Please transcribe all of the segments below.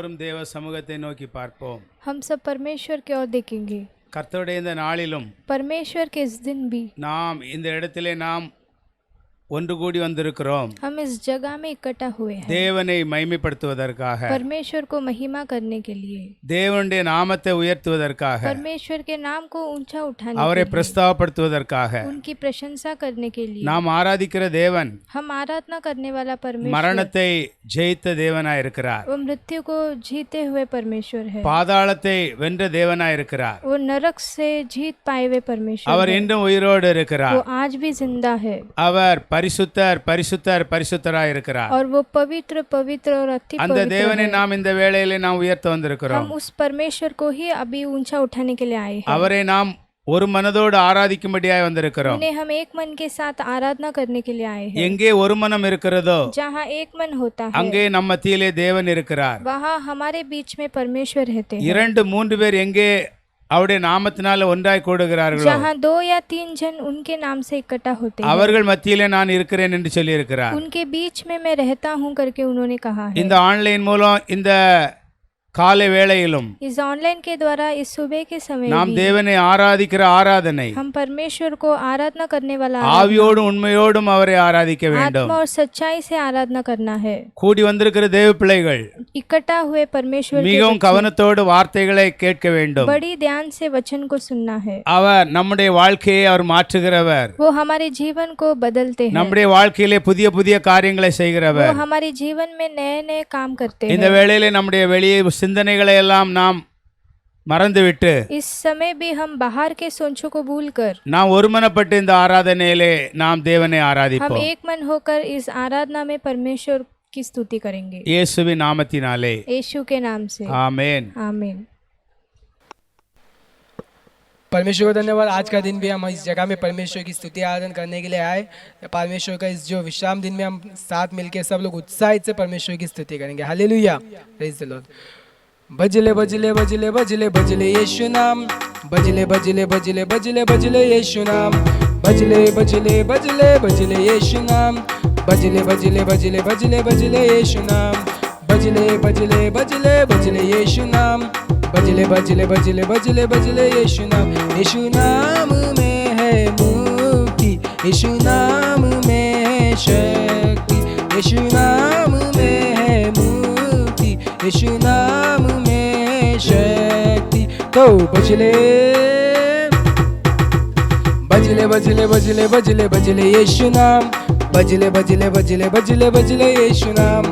எல்லாரும் தேவ சமூகத்தை நோக்கி பார்ப்போம். हम सब परमेश्वर की ओर देखेंगे. கர்த்தருடைய இந்த நாளிலும் परमेश्वर के इस दिन भी நாம் இந்த இடத்திலே நாம் ஒன்று கூடி வந்திருக்கிறோம். हम इस जगह में इकट्ठा हुए हैं தேவனை மகிமைப்படுத்துவதற்காக, परमेश्वर को महिमा करने के लिए, தேவனுடைய நாமத்தை உயர்த்துவதற்காக, परमेश्वर के नाम को ऊंचा उठाने அவரை के लिए, பிரஸ்தாபப்படுத்துவதற்காக. उनकी प्रशंसा करने के लिए நாம் ஆராதிக்கிற தேவன் हम आराधना करने वाला परमेश्वर மரணத்தை ஜெயித்த தேவனாய் இருக்கிறார். वो मृत्यु को जीते हुए परमेश्वर है. பாதாளத்தை வென்ற தேவனாய் இருக்கிறார். वो नरक से जीत पाए हुए परमेश्वर அவர் है. என்றும் உயிரோடு இருக்கிறார். वो आज भी जिंदा है அவர் பரிசுத்தர் பரிசுத்தர் பரிசுத்தராய் இருக்கிறார். और वो पवित्र पवित्र और अति அந்த पवित्र தேவனை है. நாம் இந்த வேளையிலே நாம் உயர்த்த வந்திருக்கிறோம். हम उस परमेश्वर को ही अभी ऊंचा उठाने के लिए आए हैं. அவரை நாம் ஒரு மனதோடு ஆராதிக்கும்படியாய் வந்திருக்கிறோம். उन्हें हम एक मन के साथ आराधना करने के लिए आए हैं. எங்கே ஒரு மனம் இருக்கிறதோ जहाँ एक मन होता है அங்கே நம்ம மத்தியிலே தேவன் இருக்கிறார். वहाँ हमारे बीच में परमेश्वर रहते हैं. இரண்டு மூன்று பேர் எங்கே அவருடைய நாமத்தினால ஒன்றாய் கூடுகிறார்களோ जहाँ 2 या 3 जन उनके नाम से इकट्ठा होते हैं, அவர்கள் மத்தியிலே நான் இருக்கிறேன் என்று சொல்லி இருக்கிறார். उनके बीच में मैं रहता हूँ करके उन्होंने कहा है. இந்த ஆன்லைன் மூலம் இந்த காலை வேளையிலும் इस ऑनलाइन के द्वारा इस सुबह के समय நாம் भी தேவனை ஆராதிக்கிற ஆராதனை हम परमेश्वर को आराधना करने वाला ஆவியோடும் உண்மையோடும் அவரை ஆராதிக்க வேண்டும். आत्मा और सच्चाई से आराधना करना है. கூடி வந்திருக்கிற தேவ பிள்ளைகள் इकट्ठा हुए परमेश्वर के மிகவும் बच्चे கவனத்தோடு வார்த்தைகளை கேட்க வேண்டும். बड़ी ध्यान से वचन को सुनना है. அவர் நம்முடைய வாழ்க்கையை அவர் மாற்றுகிறவர். वो हमारे जीवन को बदलते हैं. நம்முடைய வாழ்க்கையிலே புதிய புதிய காரியங்களை वो செய்கிறவர். हमारे जीवन में नए नए काम करते இந்த हैं. வேளையிலே நம்முடைய வெளியே சிந்தனைகளை எல்லாம் நாம் மறந்துவிட்டு इस समय भी हम बाहर के सोचों को भूलकर நாம் ஒருமனப்பட்டு இந்த ஆராதனையிலே நாம் தேவனை हम ஆராதிப்போம். एक मन होकर इस आराधना में परमेश्वर की स्तुति करेंगे. இயேசுவின் நாமத்தினாலே यीशु के नाम से ஆமென். आमीन. परमेश्वर को धन्यवाद. आज का दिन भी हम इस जगह में परमेश्वर की स्तुति आराधना करने के लिए आए. परमेश्वर का इस जो विश्राम दिन में हम साथ मिलकर सब लोग उत्साहित से परमेश्वर की स्तुति करेंगे. Hallelujah, praise the lord. बजले बजले बजले बजले बजले यीशु नाम, बजले बजले बजले बजले बजले यीशु नाम, बजले बजले बजले बजले यीशु नाम, बजले बजले बजले बजले बजले यीशु नाम, बजले बजले बजले बजले यीशु नाम, बजले बजले बजले बजले बजले यीशु नाम. यीशु नाम में है मुक्ति, यीशु नाम में है शक्ति, यीशु नाम में है मुक्ति, यीशु नाम में है शक्ति. तो बजले बजले बजले बजले बजले बजले यीशु नाम, बजले बजले बजले बजले बजले यीशु नाम,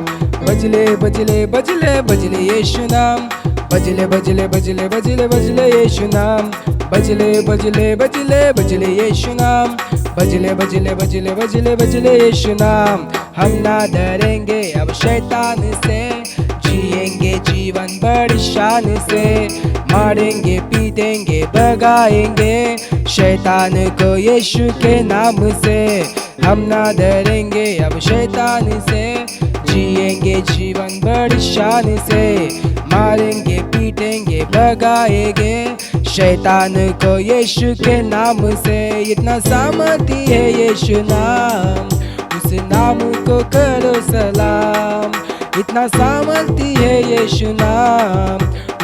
बजले बजले बजले बजले यीशु नाम, बजले बजले बजले बजले बजले यीशु नाम, बजले बजले बजले बजले यीशु नाम, बजले बजले बजले बजले बजले यीशु नाम. हम ना डरेंगे अब शैतान से, जिएंगे जीवन बड़ी शान से, मारेंगे पीटेंगे भगाएंगे शैतान को यीशु के नाम से. हम ना डरेंगे अब शैतान से, जिएंगे जीवन बड़ी शान से, मारेंगे पीटेंगे भगाएंगे शैतान को यीशु के नाम से. इतना सामर्थी है यीशु नाम, उस नाम को करो सलाम. इतना सामर्थी है यीशु नाम,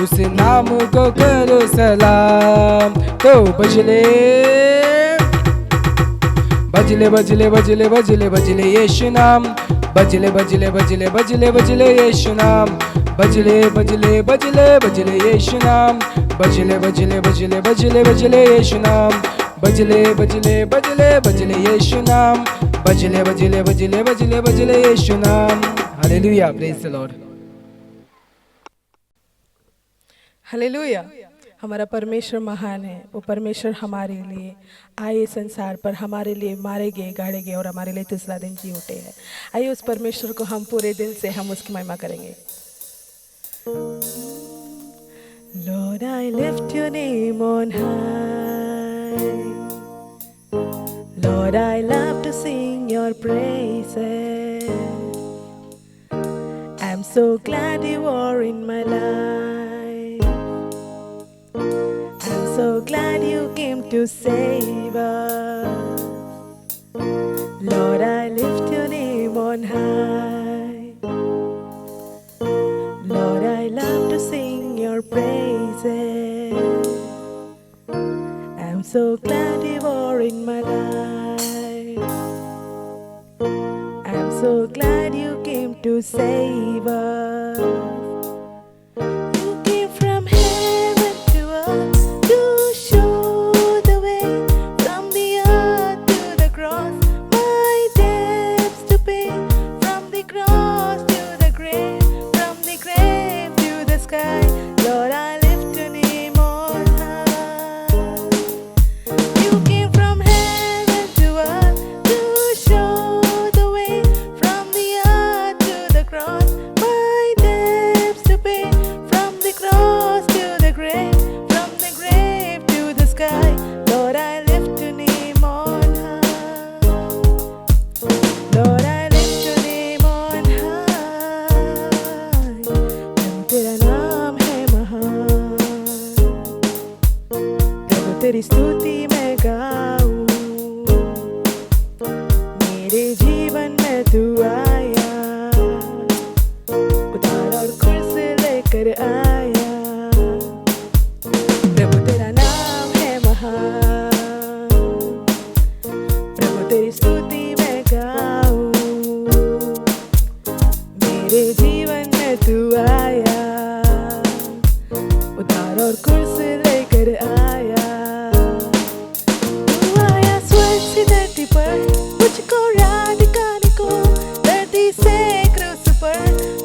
उस नाम को करो सलाम. तो बजले बजले बजले बजले बजले बजले यीशु नाम, बजले बजले बजले बजले बजले यीशु नाम, बजले बजले बजले बजले यीशु नाम, बजले बजले बजले बजले बजले यीशु नाम, बजले बजले बजले बजले यीशु नाम, बजले बजले बजले बजले बजले यीशु नाम. Hallelujah, praise the Lord. Hallelujah. हमारा परमेश्वर महान है. वो परमेश्वर हमारे लिए आए संसार पर, हमारे लिए मारे गए गाड़े गए और हमारे लिए तीसरा दिन जी उठे हैं. आइए उस परमेश्वर को हम पूरे दिल से हम उसकी महिमा करेंगे. Lord, I lift your name on high. Lord, I love to sing your praises. I'm so glad you are in my life. I'm so glad you came to save us. Lord, I lift your name on high. Lord, I love praises. I'm so glad you are in my life. I'm so glad you came to save us. You came from heaven to earth to show the way, from the earth to the cross, my debts to pay, from the cross to the grave, from the grave to the sky. Lord, I lift your name on high. You came from heaven to earth to show the way, from the earth to the cross, my debts to pay, from the cross to the grave, from the grave to the sky. Lord, I lift your name on high. Lord, I lift your name on high. प्रभु तेरा नाम है महान, प्रभु तेरी स्तुति मैं गाऊं, मेरे जीवन में तू आया, उधार और कुर्सी लेकर आया। प्रभु तेरा नाम है महान, प्रभु तेरी स्तुति मैं गाऊं, मेरे जीवन में तू आया, उधार और कुर्सी लेकर आया। तू आया स्वर्ग से धरती पर, मुझको राह दिखाने को, धरती से क्रूस पर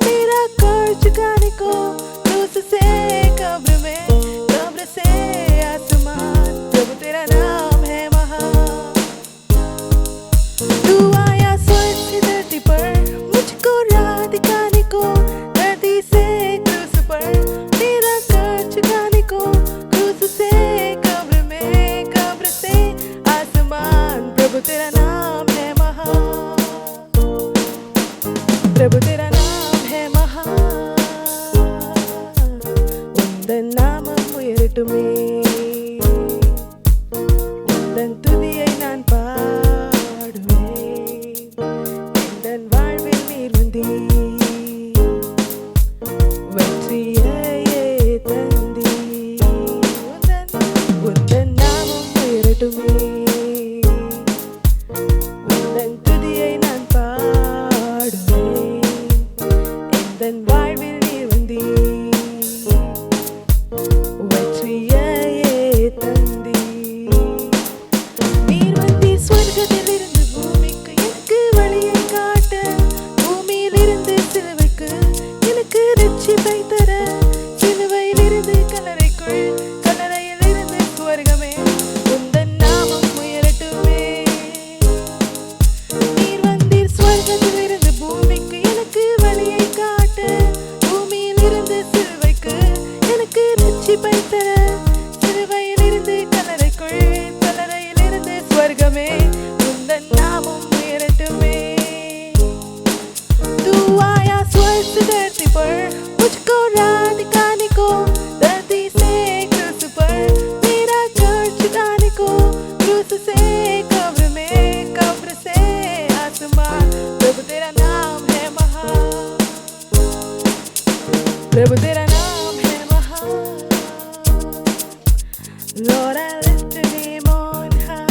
मेरा कर चुकाने को, क्रूस से कब्र में, कब्र से आसमान। प्रभु तेरा नाम है महान। तू आया स्वर्ग से धरती पर, मुझको राह दिखाने को, धरती से क्रूस पर मेरा कर चुकाने को, क्रूस से कब्र में, कब्र से आसमान। प्रभु तेरा नाम है महान, प्रभु तेरा नाम है महान। உந்தன் நாமம் உயரட்டுமே, உந்தன் துதியை நான் பாடுவேன், எந்தன் வாழ்வில் நீர் வந்தீர், வெற்றியையே தந்தீர். உந்தன் நாமம் உயரட்டுமே, உந்தன் துதியை நான் பாடுவேன், எந்தன் வாழ்வில் நீர் வந்தீர், வெற்றியையே தந்தீர். நீர் வந்தீர் ஸ்வர்கத்திலிருந்து பூமிக்கு, எனக்கு வழியை காட்ட, பூமியிலிருந்து சிலுவைக்கு எனக்கு ரட்சிப்பை தர, சிலுவையிலிருந்து கல்லறைக்குள், கல்லறையிலிருந்து சுவர்கமே, உந்தன் நாமம் உயரட்டுமே. நீர் வந்தீர் ஸ்வர்கத்திலிருந்து பூமிக்கு, எனக்கு வழியை காட்ட, பூமியிலிருந்து சிலுவைக்கு எனக்கு ரட்சிப்பை தர, சிலுவையிலிருந்து கல்லறைக்குள், கல்லறையிலிருந்து சுவர்கமே, உந்தன் நாமம் உயரட்டுமே। तू आया स्वर्ग से धरती पर, मुझको राह दिखाने को, धरती से क्रूस पर मेरा कर चुकाने को, क्रूस से कब्र में, कब्र से आसमान। प्रभु तेरा नाम है महान, प्रभु तेरा नाम है महान। Lord, I lift your name on high.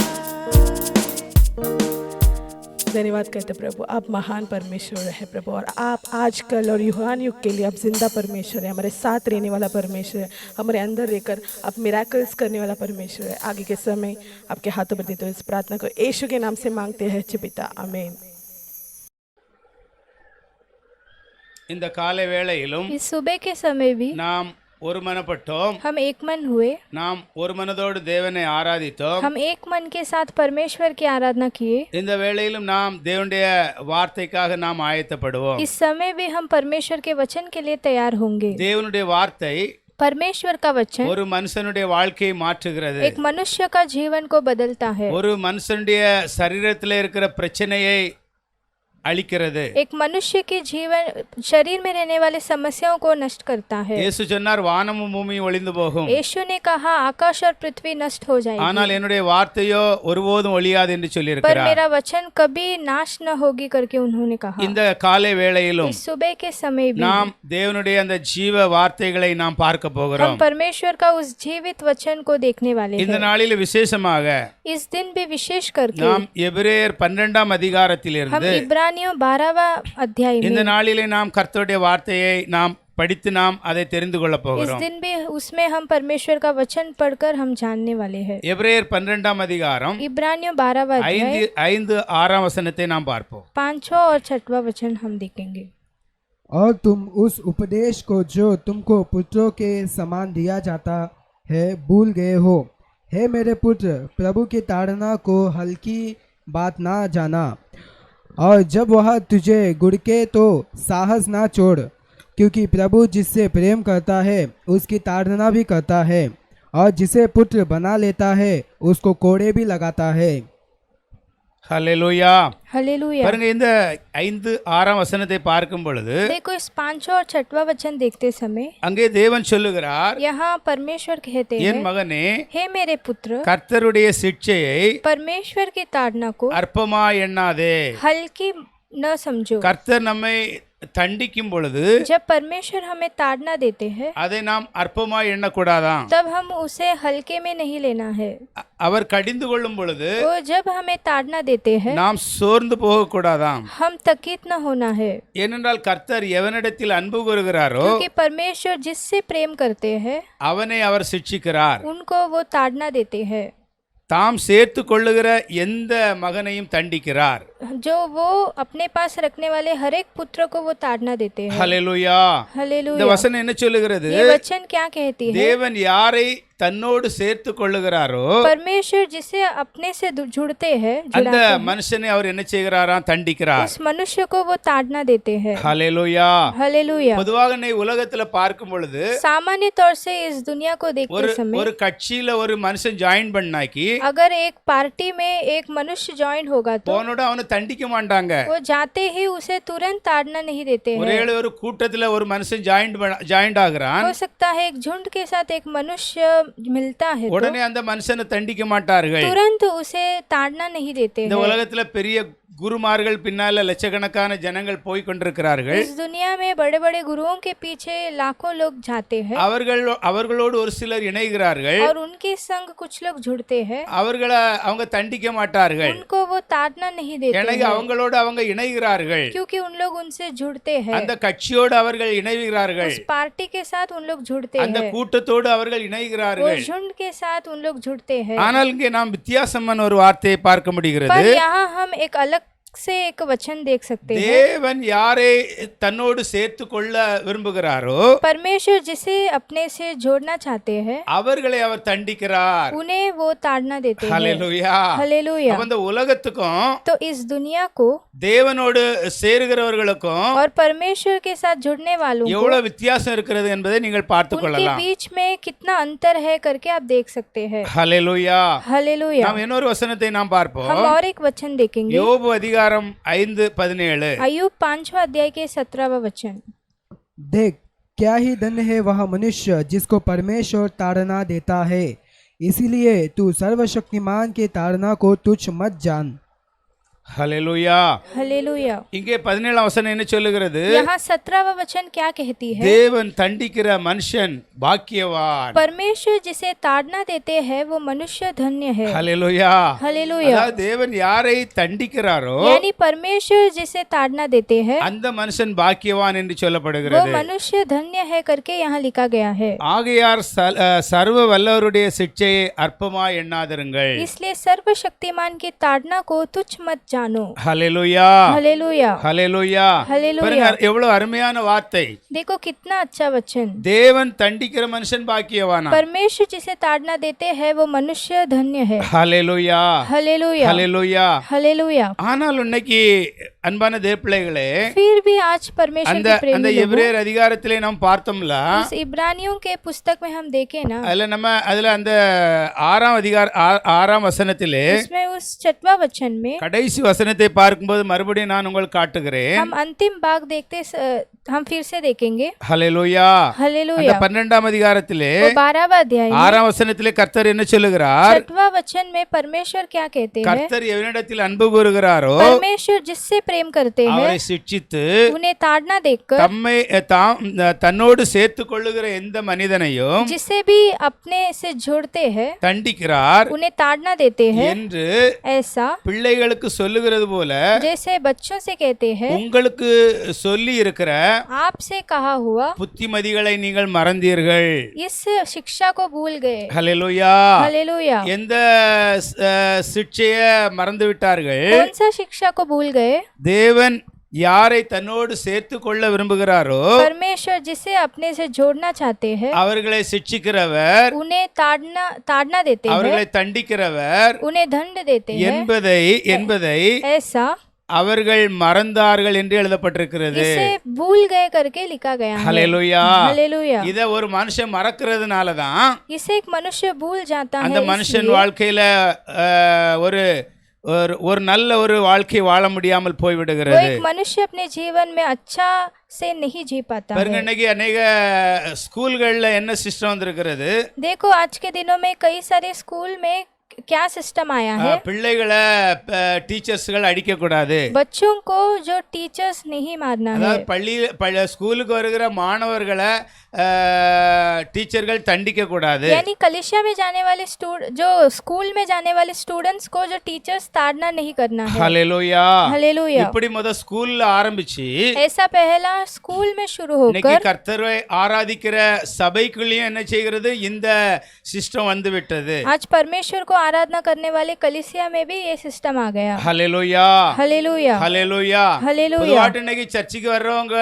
धन्यवाद करते प्रभु, आप महान परमेश्वर है प्रभु, और आप आज कल और युगान युग के लिए आप जिंदा परमेश्वर है, हमारे साथ रहने वाला परमेश्वर है, हमारे अंदर रहकर आप मिराकल्स करने वाला परमेश्वर है। आगे के समय आपके हाथों पर देते हुए इस प्रार्थना को यीशु के नाम से मांगते हैं अच्छे पिता, आमीन। இந்த காலை வேளையிலும் इस सुबह के समय भी நாம் ஒருமனப்பட்டோம், हम एक मन हुए, நாம் ஒரு மனதோடு தேவனை ஆராதித்தோம்। हम एक मन के साथ परमेश्वर की आराधना किए। இந்த வேளையிலும் நாம் தேவனுடைய வார்த்தைக்காக நாம் ஆயத்தப்படுவோம்। इस समय भी हम परमेश्वर के वचन के लिए तैयार होंगे। தேவனுடைய வார்த்தை परमेश्वर का वचन ஒரு மனுஷனுடைய வாழ்க்கையை மாற்றுகிறது, एक मनुष्य का जीवन को बदलता है। ஒரு மனுஷனுடைய சரீரத்தில் இருக்கிற பிரச்சனையை அழிக்கிறது. एक मनुष्य के जीवन शरीर में रहने वाले समस्याओं को नष्ट करता है। இயேசு சொன்னார் வானமும் பூமியும் ஒளிந்து போகும், यीशु ने कहा आकाश और पृथ्वी नष्ट हो जाएगी, ஆனால் என்னுடைய வார்த்தையோ ஒருபோதும் ஒழியாது என்று पर சொல்லியிருக்கிறார். मेरा वचन कभी नाश न होगी करके उन्होंने कहा। இந்த காலை வேளையிலும் इस सुबह के समय भी நாம் தேவனுடைய அந்த ஜீவ வார்த்தைகளை நாம் பார்க்க हम போகிறோம். परमेश्वर का उस जीवित वचन को देखने वाले இந்த हैं। நாளில் விசேஷமாக इस दिन भी विशेष करके நாம் எபிரேயர் 12ஆம் हम அதிகாரத்திலிருந்து इब्रानियों 12वां अध्याय இந்த में நாளிலே நாம் கர்த்தருடைய வார்த்தையை நாம் படித்து நாம் அதை தெரிந்து கொள்ள इस போகிறோம். दिन भी उसमें हम परमेश्वर का वचन पढ़कर हम जानने वाले हैं। எபிரேயர் 12ஆம் அதிகாரம் इब्रानियों 12वां अध्याय 5-6 வசனத்தை நாம் பார்ப்போம். 5वां और 6वां वचन हम देखेंगे। और तुम उस उपदेश को जो तुमको पुत्रों के समान दिया जाता है भूल गए हो। हे मेरे पुत्र, प्रभु की ताड़ना को हल्की बात ना जाना, और जब वह तुझे गुड़के तो साहस ना छोड़, क्योंकि प्रभु जिससे प्रेम करता है उसकी ताड़ना भी करता है, और जिसे पुत्र बना लेता है उसको कोड़े भी लगाता है। ஹல்லேலூயா. हालेलुया। பாருங்க, இந்த 5-6 வசனத்தை பார்க்கும் பொழுது देखो इस 5वां और 6वां वचन देखते समय அங்கே தேவன் சொல்லுகிறார், यहाँ परमेश्वर कहते என் हैं, மகனே, हे मेरे पुत्र, கர்த்தருடைய சிட்சையை परमेश्वर की ताड़ना को அற்பமா எண்ணாதே. हल्की न समझो। கர்த்தர் நம்மை தண்டிக்கும் பொழுது जब परमेश्वर हमें ताड़ना देते हैं அதை நாம் அற்பமா எண்ணக்கூடாதாம். तब हम उसे हल्के में नहीं लेना है। அவர் கடிந்து கொள்ளும் பொழுது वो जब हमें ताड़ना देते हैं நாம் சோர்ந்து போகக்கூடாதாம். हम तकित न होना है, ஏனென்றால் கர்த்தர் எவனிடத்தில் அன்பு கூறுகிறாரோ क्योंकि परमेश्वर जिससे प्रेम करते हैं அவனை அவர் சிட்சிக்கிறார். उनको वो ताड़ना देते हैं। தாம் சேர்த்து கொள்ளுகிற எந்த மகனையும் தண்டிக்கிறார். जो वो अपने पास रखने वाले हर एक पुत्र को वो ताड़ना देते हैं। ஹல்லேலூயா. இந்த हालेलुया। வசனம் என்ன சொல்லுகிறது? ये वचन क्या कहती है? தேவன் யாரை தன்னோடு சேர்த்து கொள்ளுகிறாரோ परमेश्वर जिसे अपने से जुड़ते हैं, அந்த जुड़ाते हैं, மனுஷனை அவர் என்ன செய்கிறாராம்? தண்டிக்கிறார். उस मनुष्य को वो ताड़ना देते हैं। ஹல்லேலூயா. हालेलुया। பொதுவாக நீ உலகத்துல பார்க்கும் பொழுது सामान्य तौर से इस दुनिया को देखते ஒரு समय ஒரு கட்சியில ஒரு மனுஷன் ஜாயின் பண்ணாக்கி अगर एक पार्टी में एक मनुष्य ज्वाइन होगा तो போனோட அவனை தண்டிக்க மாட்டாங்க. वो जाते ही उसे तुरंत ताड़ना नहीं देते ஒரே हैं। ஒரு கூட்டத்துல ஒரு மனுஷன் ஜாயின் ஆகுறான், हो सकता है एक झुंड के साथ एक मनुष्य मिलता है तो உடனே அந்த மனுஷனை தண்டிக்க மாட்டார்கள். तुरंत उसे ताड़ना नहीं देते இந்த हैं। உலகத்துல பெரிய குருமார்கள் பின்னால லட்சக்கணக்கான ஜனங்கள் போய் கொண்டிருக்கிறார்கள். इस दुनिया में बड़े बड़े गुरुओं के पीछे लाखों लोग जाते हैं அவர்களோடு ஒரு சிலர் இணைகிறார்கள். और उनके संग कुछ लोग जुड़ते हैं, அவர்களை அவங்க தண்டிக்க மாட்டார்கள். उनको वो ताड़ना नहीं देते எனக்கு हैं, அவங்களோடு அவங்க இணைகிறார்கள். क्योंकि उन लोग उनसे जुड़ते हैं। அந்த கட்சியோடு அவர்கள் இணைகிறார்கள். उस पार्टी के साथ उन लोग जुड़ते அந்த हैं, கூட்டத்தோடு அவர்கள் वो இணைகிறார்கள். झुंड के साथ उन लोग जुड़ते हैं। ஆனால் இங்கே நாம் வித்தியாசமான ஒரு வார்த்தையை பார்க்க முடிகிறது. पर यहाँ हम एक अलग से एक वचन देख सकते हैं। தேவன் யாரை தன்னோடு சேர்த்து கொள்ள விரும்புகிறாரோ परमेश्वर जिसे अपने से जोड़ना चाहते हैं அவர்களை அவர் தண்டிக்கிறார். उन्हें वो ताड़ना देते हैं। ஹல்லேலூயா. हालेलुया। அப்ப இந்த உலகத்துக்கும் तो इस दुनिया को தேவனோடு சேருகிறவர்களுக்கும் और परमेश्वर के साथ जुड़ने वालों को எவ்வளவு வித்தியாசம் இருக்கிறது என்பதை நீங்கள் பார்த்து उनके கொள்ளலாம். बीच में कितना अंतर है करके आप देख सकते हैं। ஹல்லேலூயா. हालेलुया। நாம் இன்னொரு வசனத்தை நாம் हम பார்ப்போம். और एक वचन देखेंगे, யோபு அதிகாரம் 5:17. अय्यूब 5वां अध्याय के 17वां वचन। देख, क्या ही धन्य है वह मनुष्य जिसको परमेश्वर ताड़ना देता है, इसीलिए तू सर्वशक्तिमान के ताड़ना को तुच्छ मत जान। ஹல்லேலூயா. हालेलुया। இங்கே 17 வசனம் என்ன சொல்லுகிறது? यहाँ 17वां वचन क्या कहती है? தேவன் தண்டிக்கிற மனுஷன் பாக்கியவான். परमेश्वर जिसे ताड़ना देते हैं वो मनुष्य धन्य है। ஹல்லேலூயா. हालेलुया। அதாவது தேவன் யாரை தண்டிக்கிறாரோ यानी परमेश्वर जिसे ताड़ना देते हैं அந்த மனுஷன் பாக்கியவான் என்று वो சொல்லப்படுகிறது. मनुष्य धन्य है करके यहाँ लिखा गया है। ஆகையார் சர்வ வல்லவருடைய சிட்சையை அற்பமாய் எண்ணாதிருங்கள். इसलिए सर्वशक्तिमान की ताड़ना को तुच्छ मत जानो। ஹல்லேலூயா. हालेलुया। ஹல்லேலூயா. हालेलुया। பாருங்க, எவ்வளவு அருமையான வார்த்தை. देखो कितना अच्छा वचन। தேவன் தண்டிக்கிற மனுஷன் பாக்கியவானா. परमेश्वर जिसे ताड़ना देते हैं वो मनुष्य धन्य है। ஹல்லேலூயா. हालेलुया। ஹல்லேலூயா. हालेलुया। ஆனால் இன்னைக்கு அன்பான தேவப்பிள்ளைகளே, फिर भी आज परमेश्वर அந்த के அந்த प्रेमी लोगों, எபிரேயர் அதிகாரத்திலே நாம் பார்த்தோம்ல, उस इब्रानियों के पुस्तक में हम देखे ना, அதுல அந்த 6ஆம் வசனத்திலே इसमें उस उस 6वां वचन में கடைசி வசனத்தை பார்க்கும்போது மறுபடியும் நான் உங்களுக்கு காட்டுகிறேன். हम अंतिम भाग हम फिर से देखेंगे. ஹல்லேலூயா. அந்த हालेलुया. 12ஆம் அதிகாரத்திலே वो 12वां अध्याय में 6ஆம் வசனத்திலே கர்த்தர் என்ன சொல்லுகிறார்? 6वां वचन में परमेश्वर क्या कहते हैं? கர்த்தர் எவனிடத்தில் அன்பு கூறுகிறாரோ परमेश्वर जिससे प्रेम करते हैं அவரை சிட்சித்து उन्हें ताड़ना देकर தன்னோடு சேர்த்துக் கொள்ளுகிற எந்த மனிதனையும் जिसे भी अपने से जोड़ते हैं தண்டிக்கிறார் उन्हें ताड़ना देते हैं. என்று ऐसा பிள்ளைகளுக்கு சொல்லுகிறது போல जैसे बच्चों से कहते हैं உங்களுக்கு சொல்லி இருக்கிற आपसे कहा हुआ புத்திமதிகளை நீங்கள் மறந்தீர்கள். इस शिक्षा को भूल गए. ஹல்லேலூயா. हालेलुया. எந்த சிட்சைய மறந்து விட்டார்கள்? कौन सा शिक्षा को भूल गए? தேவன் யாரை தன்னோடு சேர்த்து கொள்ள விரும்புகிறாரோ परमेश्वर जिसे अपने से जोड़ना चाहते हैं அவர்களை சிட்சிக்கிறவர், उन्हें ताड़ना देते हैं, அவர்களை தண்டிக்கிறவர் उन्हें दंड देते हैं. என்பதை ऐसा அவர்கள் மறந்தார்கள் என்று எழுதப்பட்டிருக்கிறது. इसे भूल गए करके लिखा गया है. ஹல்லேலூயா. हालेलुया. இத ஒரு மனுஷன் மறக்கிறதுனால தான் इसे एक मनुष्य भूल जाता அந்த है. மனுஷன் வாழ்க்கையில ஒரு நல்ல ஒரு வாழ்க்கை வாழ முடியாமல் वो போய்விடுகிறது. एक मनुष्य अपने जीवन में अच्छा से नहीं जी पाता பாருங்க, है. இன்னைக்கு அநேக ஸ்கூல்கள்ல என்ன சிஸ்டம் வந்திருக்கிறது? देखो आज के दिनों में कई सारे स्कूल में क्या सिस्टम आया है. பிள்ளைகளை டீச்சர்ஸ்கள் அடிக்க கூடாது. बच्चों को जो टीचर्स नहीं मारना है. அதாவது ஸ்கூலுக்கு வருகிற மாணவர்களை டீச்சர்கள் தண்டிக்க கூடாது. यानी कलिसिया में जाने वाले जो स्कूल में जाने वाले स्टूडेंट्स को जो टीचर्स ताड़ना नहीं करना है. ஹல்லேலூயா. हालेलुया. இப்படி ஸ்கூல்ல ஆரம்பிச்சு ऐसा पहला स्कूल में शुरू இன்னைக்கு होकर கர்த்தரை ஆராதிக்கிற சபைக்குள்ளேயும் என்ன செய்கிறது? இந்த சிஸ்டம் வந்து விட்டது. आज परमेश्वर को आराधना करने वाले कलिसिया में भी ये सिस्टम आ गया. ஹல்லேலூயா. हालेलुया. ஹல்லேலூயா. हालेलुया. பொதுவாக இன்னைக்கு சர்ச்சுக்கு வர்றவங்க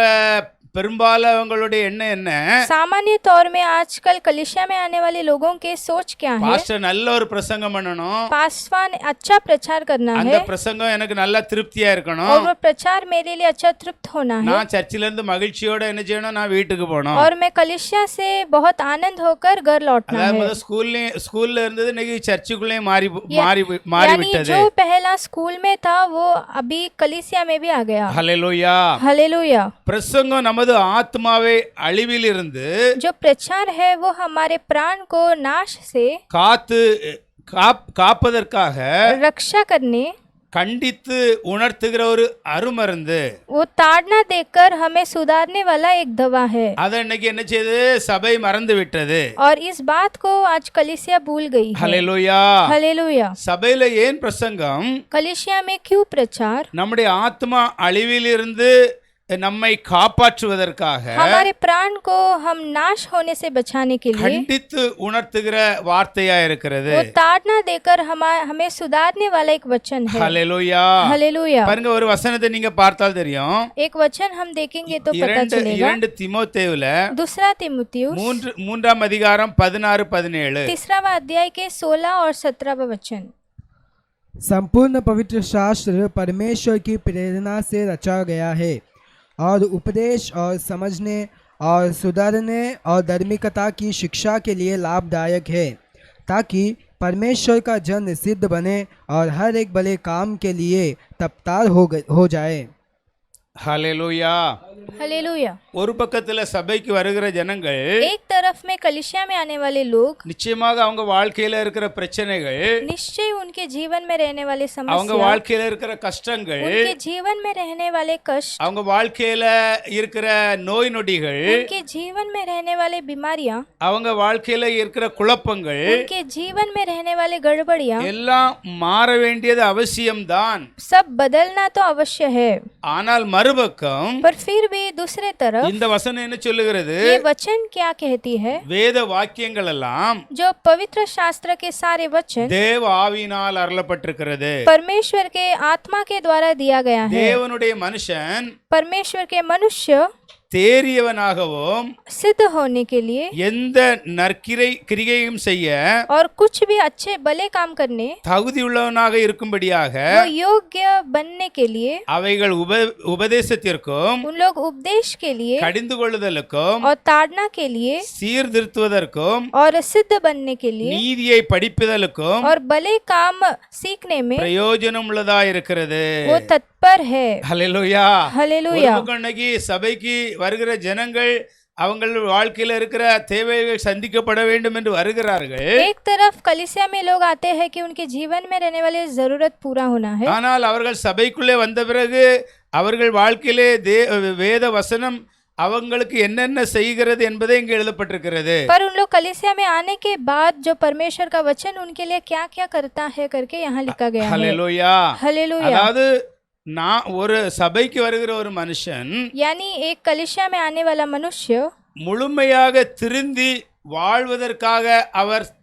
பெரும்பாலானவங்களுடைய எண்ணம் என்ன? सामान्य तौर में आजकल कलिसिया में आने वाले लोगों के सोच क्या है? பாஸ்டர் நல்ல ஒரு பிரசங்கம் பண்ணணும், पासवान अच्छा प्रचार करना அந்த है பிரசங்கம் எனக்கு நல்ல திருப்தியா और இருக்கணும், वो प्रचार मेरे लिए अच्छा तृप्त होना है நான் சர்ச்சில இருந்து மகிழ்ச்சியோட என்ன செய்யணும்? நான் வீட்டுக்கு போகணும். और मैं कलिसिया से बहुत आनंद होकर घर लौटना है. அதாவது ஸ்கூல்ல இருந்தது இன்னைக்கு சர்ச்சுக்குள்ளே மாறி यानी விட்டது. जो पहला स्कूल में था वो अभी कलिसिया में भी आ गया. ஹல்லேலூயா. हालेलुया. பிரசங்கம் நமது ஆத்மாவை அழிவில் இருந்து जो प्रचार है वो हमारे प्राण को नाश से காப்பதற்காக रक्षा करने கண்டித்து உணர்த்துகிற ஒரு அருமருந்து, वो ताड़ना देकर हमें सुधारने वाला एक दवा है. அதை இன்னைக்கு என்ன செய்யுது? சபை மறந்து விட்டது. और इस बात को आज कलिसिया भूल गई है. ஹல்லேலூயா. हालेलुया. சபையில ஏன் பிரசங்கம்? कलिसिया में क्यों प्रचार? நம்முடைய ஆத்மா அழிவில் இருந்து நம்மை காப்பாற்றுவதற்காக, हमारे प्राण को हम नाश होने से बचाने के लिए கண்டித்து உணர்த்துகிற வார்த்தையா இருக்கிறது. वो ताड़ना देकर हमें सुधारने वाला एक वचन है. ஹல்லேலூயா. हालेलुया. பாருங்க, ஒரு வசனத்தை நீங்க பார்த்தால் தெரியும். एक वचन हम देखेंगे तो पता चलेगा. 2 தீமோத்தேயுல दूसरा तीमुथियुस 3ஆம் அதிகாரம் 16-17. तीसरावां अध्याय के 16 और 17वां वचन. संपूर्ण पवित्र शास्त्र परमेश्वर की प्रेरणा से रचा गया है और उपदेश और समझने और सुधारने और धार्मिकता की शिक्षा के लिए लाभदायक है, ताकि परमेश्वर का जन सिद्ध बने और हर एक भले काम के लिए तत्पर हो जाए. ஹல்லேலூயா. हालेलुया. ஒரு பக்கத்துல சபைக்கு வருகிற ஜனங்கள் एक तरफ में कलिसिया में आने वाले लोग நிச்சயமாக அவங்க வாழ்க்கையில இருக்கிற பிரச்சனைகள், निश्चय उनके जीवन में रहने वाले அவங்க समस्या, வாழ்க்கையில இருக்கிற கஷ்டங்கள், उनके जीवन में रहने वाले कष्ट, அவங்க வாழ்க்கையில இருக்கிற நோய் நொடிகள், उनके जीवन में रहने वाले बीमारियां, அவங்க வாழ்க்கையில இருக்கிற குழப்பங்கள் उनके जीवन में रहने वाले गड़बड़ियां எல்லாம் மாற வேண்டியது அவசியம்தான். सब बदलना तो अवश्य है. ஆனால் மறுபக்கம் पर फिर भी दूसरे तरफ இந்த வசனம் என்ன சொல்லுகிறது? ये वचन क्या कहती है? வேத வாக்கியங்கள் எல்லாம் जो पवित्र शास्त्र के सारे वचन தேவ ஆவியினால் அருளப்பட்டிருக்கிறது. परमेश्वर के आत्मा के द्वारा दिया गया है. தேவனுடைய மனுஷன் परमेश्वर के मनुष्य தேறியவனாகவும் सिद्ध होने के लिए எந்த கிரியையும் செய்ய और कुछ भी अच्छे भले काम करने, தகுதியுள்ளவனாக இருக்கும்படியாக वो योग्य बनने के लिए, அவைகள் உபதேசத்திற்கும் उन लोग उपदेश के लिए கடிந்து கொள்ளுதலுக்கும் और ताड़ना के लिए சீர்திருத்துவதற்கும் और सिद्ध बनने के लिए நீதியை படிப்புதலுக்கும் और भले काम सीखने में பிரயோஜனம் உள்ளதா இருக்கிறது. वो तत्पर है। ஹல்லேலூயா. हालेलुया। இன்னைக்கு சபைக்கு வருகிற ஜனங்கள் அவங்கள் வாழ்க்கையில இருக்கிற தேவைகள் சந்திக்கப்பட வேண்டும் என்று வருகிறார்கள். एक तरफ कलीसिया में लोग आते हैं कि उनके जीवन में रहने वाली जरूरत पूरा होना है, ஆனால் அவர்கள் சபைக்குள்ளே வந்த பிறகு அவர்கள் வாழ்க்கையிலே வேத வசனம் அவங்களுக்கு என்னென்ன செய்கிறது என்பதை இங்கே எழுதப்பட்டிருக்கிறது. पर उन लोग कलीसिया में आने के बाद जो परमेश्वर का वचन उनके लिए क्या क्या करता है करके यहाँ लिखा गया है। ஹல்லேலூயா. हालेलुया। அதாவது நான் ஒரு சபைக்கு வருகிற ஒரு மனுஷன் यानी एक कलीसिया में आने वाला मनुष्य முழுமையாக திருந்தி வாழ்வதற்காக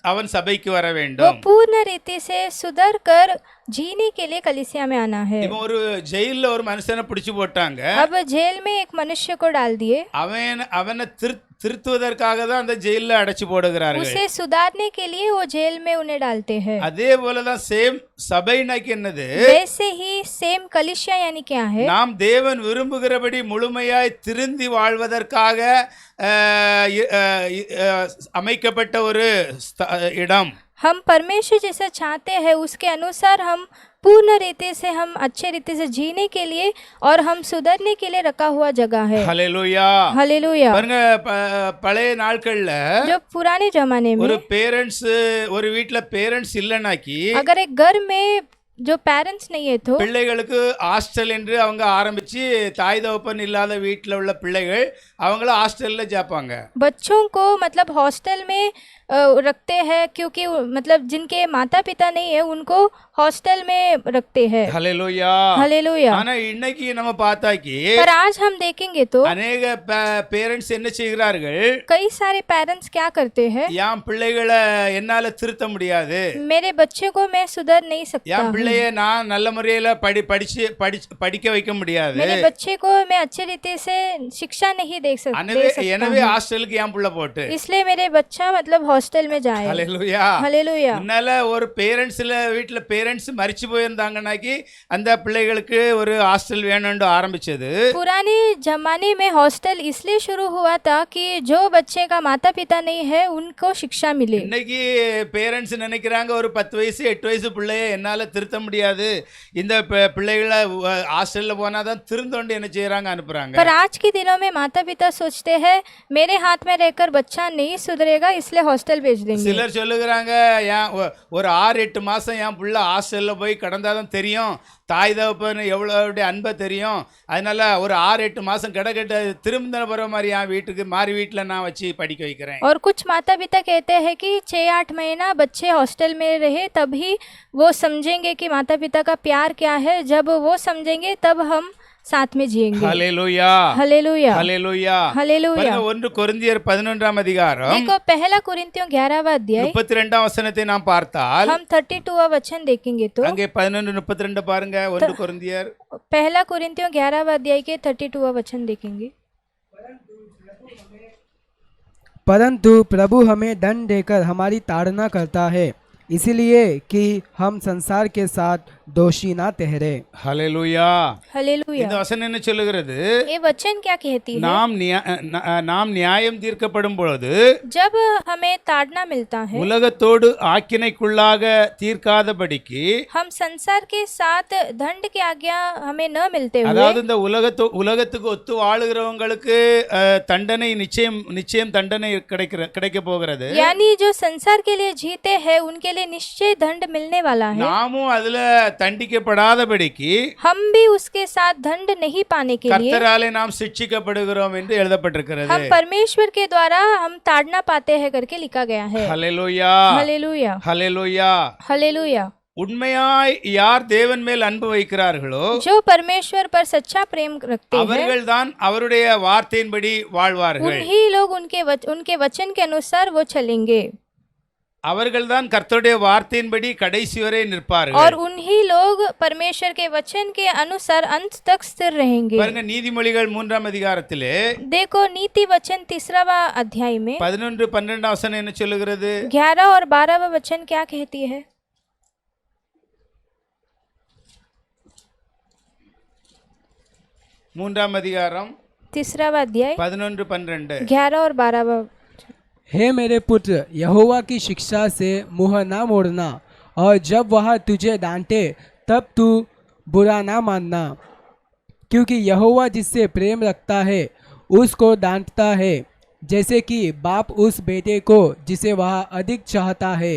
அவன் சபைக்கு வர वो வேண்டும். पूर्ण रीति से सुधर कर जीने के लिए कलीसिया में आना है। இப்போ ஒரு ஜெயில்ல ஒரு மனுஷனை பிடிச்சு போட்டாங்க. अब जेल में एक मनुष्य को डाल दिए, அவனை திருத்துவதற்காக தான் அந்த ஜெயில்ல அடைச்சு போடுகிறார்கள். उसे सुधारने के लिए वो जेल में उन्हें डालते हैं। அதே போலதான் சேம் சபைனாக்கு என்னது, वैसे ही सेम कलीसिया यानी क्या है, நாம் தேவன் விரும்புகிறபடி முழுமையாய் திருந்தி வாழ்வதற்காக அமைக்கப்பட்ட ஒரு இடம். हम परमेश्वर जैसा चाहते हैं उसके अनुसार हम पूर्ण रीति से, हम अच्छे रीति से जीने के लिए और हम सुधरने के लिए रखा हुआ जगह है। ஹல்லேலூயா. हालेलुया। பாருங்க, பழைய நாட்கள்ல जो पुराने जमाने में ஒரு பேரண்ட்ஸ் ஒரு வீட்ல பேரண்ட்ஸ் இல்லனாக்கி अगर एक घर में जो पेरेंट्स नहीं है तो பிள்ளைகளுக்கு ஹாஸ்டல் என்று அவங்க ஆரம்பிச்சு தாய் தகப்பன் இல்லாத வீட்டில் உள்ள பிள்ளைகள் அவங்கள ஹாஸ்டல்ல சேர்ப்பாங்க. बच्चों को मतलब हॉस्टल में रखते हैं, क्योंकि मतलब जिनके माता पिता नहीं है उनको हॉस्टल में रखते हैं। ஹல்லேலூயா. हालेलुया। ஆனா இன்னைக்கு நம்ம பார்த்தாக்கி पर आज हम देखेंगे तो அநேக பேரண்ட்ஸ் என்ன செய்கிறார்கள், कई सारे पेरेंट्स क्या करते हैं, என் பிள்ளைகளை என்னால திருத்த முடியாது, मेरे बच्चे को मैं सुधर नहीं सकता என் हूँ, பிள்ளைய நான் நல்ல முறையில படிக்க வைக்க முடியாது, मेरे बच्चे को मैं अच्छे रीति से शिक्षा नहीं दे सकता எனவே ஹாஸ்டலுக்கு என் பிள்ளை போட்டு. इसलिए मेरे बच्चा मतलब हॉस्टल में जाए। ஹல்லேலூயா. हालेलुया। முன்னால ஒரு பேரண்ட்ஸ்ல வீட்டுல பேரண்ட்ஸ் மரிச்சு போயிருந்தாங்கன்னாக்கி அந்த பிள்ளைகளுக்கு ஒரு ஹாஸ்டல் வேணும்னு ஆரம்பிச்சது. पुराने जमाने में हॉस्टल इसलिए शुरू हुआ था कि जो बच्चे का माता पिता नहीं है उनको शिक्षा मिले। இன்னைக்கு பேரண்ட்ஸ் நினைக்கிறாங்க ஒரு 10 வயசு 8 வயசு பிள்ளைய என்னால திருத்த முடியாது, இந்த பிள்ளைகளை ஹாஸ்டல்ல போனாதான் திருந்தோண்டு என்ன செய்யறாங்க, அனுப்புறாங்க. पर आज के दिनों में माता पिता सोचते हैं मेरे हाथ में रहकर बच्चा नहीं सुधरेगा इसलिए हॉस्टल भेज देंगे। சிலர் சொல்லுகிறாங்க, ஒரு 6-8 மாசம் என் பிள்ளை ஹாஸ்டல்ல போய் கடந்தாதான் தெரியும் தாய் தகப்பன் எவ்வளவு அன்பை தெரியும், அதனால ஒரு 6-8 மாசம் கிடக்கட்ட திரும்ப போற மாதிரி என் வீட்டுக்கு மாறி வீட்டுல நான் வச்சு படிக்க வைக்கிறேன். और कुछ माता पिता कहते हैं कि 6-8 महीना बच्चे हॉस्टल में रहे तभी वो समझेंगे कि माता पिता का प्यार क्या है, जब वो समझेंगे तब हम साथ में जिएंगे। ஹல்லேலூயா. हालेलुया। ஹல்லேலூயா. हालेलुया। 1 கொரிந்தியர் 11ஆம் அதிகாரம் देखो पहला कुरिन्थियों 11वां अध्याय 32ஆம் வசனத்தை நாம் பார்த்தால் हम 32वां वचन देखेंगे तो அங்கே 11:32 பாருங்க. 1 கொரிந்தியர் पहला कुरिन्थियों 11वां अध्याय के 32वां वचन देखेंगे। परंतु प्रभु हमें दंड देकर हमारी ताड़ना करता है, इसलिए कि हम संसार के साथ दोषी ना ठहरे। ஹல்லேலூயா. हालेलुया। இந்த வசனம் என்ன சொல்லுகிறது, ये वचन क्या कहती है, நாம் நியாயம் தீர்க்கப்படும் பொழுது जब हमें ताड़ना मिलता है உலகத்தோடு ஆக்கினைக்குள்ளாக தீர்க்காதபடிக்கு, हम संसार के साथ दंड की आज्ञा हमें न मिलते हुए, அதாவது இந்த உலகத்துக்கு ஒத்து வாழுகிறவங்களுக்கு தண்டனை நிச்சயம் தண்டனை கிடைக்க போகிறது. यानी जो संसार के लिए जीते हैं उनके लिए निश्चय दंड मिलने वाला है। நாமும் அதுல தண்டிக்கப்படாதபடிக்கு हम भी उसके साथ दंड नहीं पाने के लिए கர்த்தராலே நாம் சிட்சிக்கப்படுகிறோம் என்று எழுதப்பட்டிருக்கிறது. हम परमेश्वर के द्वारा हम ताड़ना पाते हैं करके लिखा गया है। ஹல்லேலூயா. हालेलुया। ஹல்லேலூயா. हालेलुया। உண்மையாய் யார் தேவன் மேல் அன்பு வைக்கிறார்களோ जो परमेश्वर पर सच्चा प्रेम रखते हैं அவர்கள்தான் அவருடைய வார்த்தையின்படி வாழ்வார்கள். उन्हीं लोग उनके वचन के अनुसार वो चलेंगे। அவர்கள்தான் கர்த்தருடைய வார்த்தையின்படி கடைசி வரை நிற்பார்கள். और उन्हीं लोग परमेश्वर के वचन के अनुसार अंत तक स्थिर रहेंगे। பாருங்க, நீதிமொழிகள் 3ஆம் அதிகாரத்திலே देखो नीति वचन 3वां अध्याय में 11 12 வசனம் என்ன சொல்லுகிறது? 11 और 12वां वचन क्या कहती है? 3ஆம் அதிகாரம் 3वां अध्याय 11 12. 11 और 12वां। हे मेरे पुत्र, यहोवा की शिक्षा से मुँह ना मोड़ना, और जब वह तुझे डांटे तब तू बुरा ना मानना, क्योंकि यहोवा जिससे प्रेम रखता है उसको डांटता है, जैसे कि बाप उस बेटे को जिसे वह अधिक चाहता है।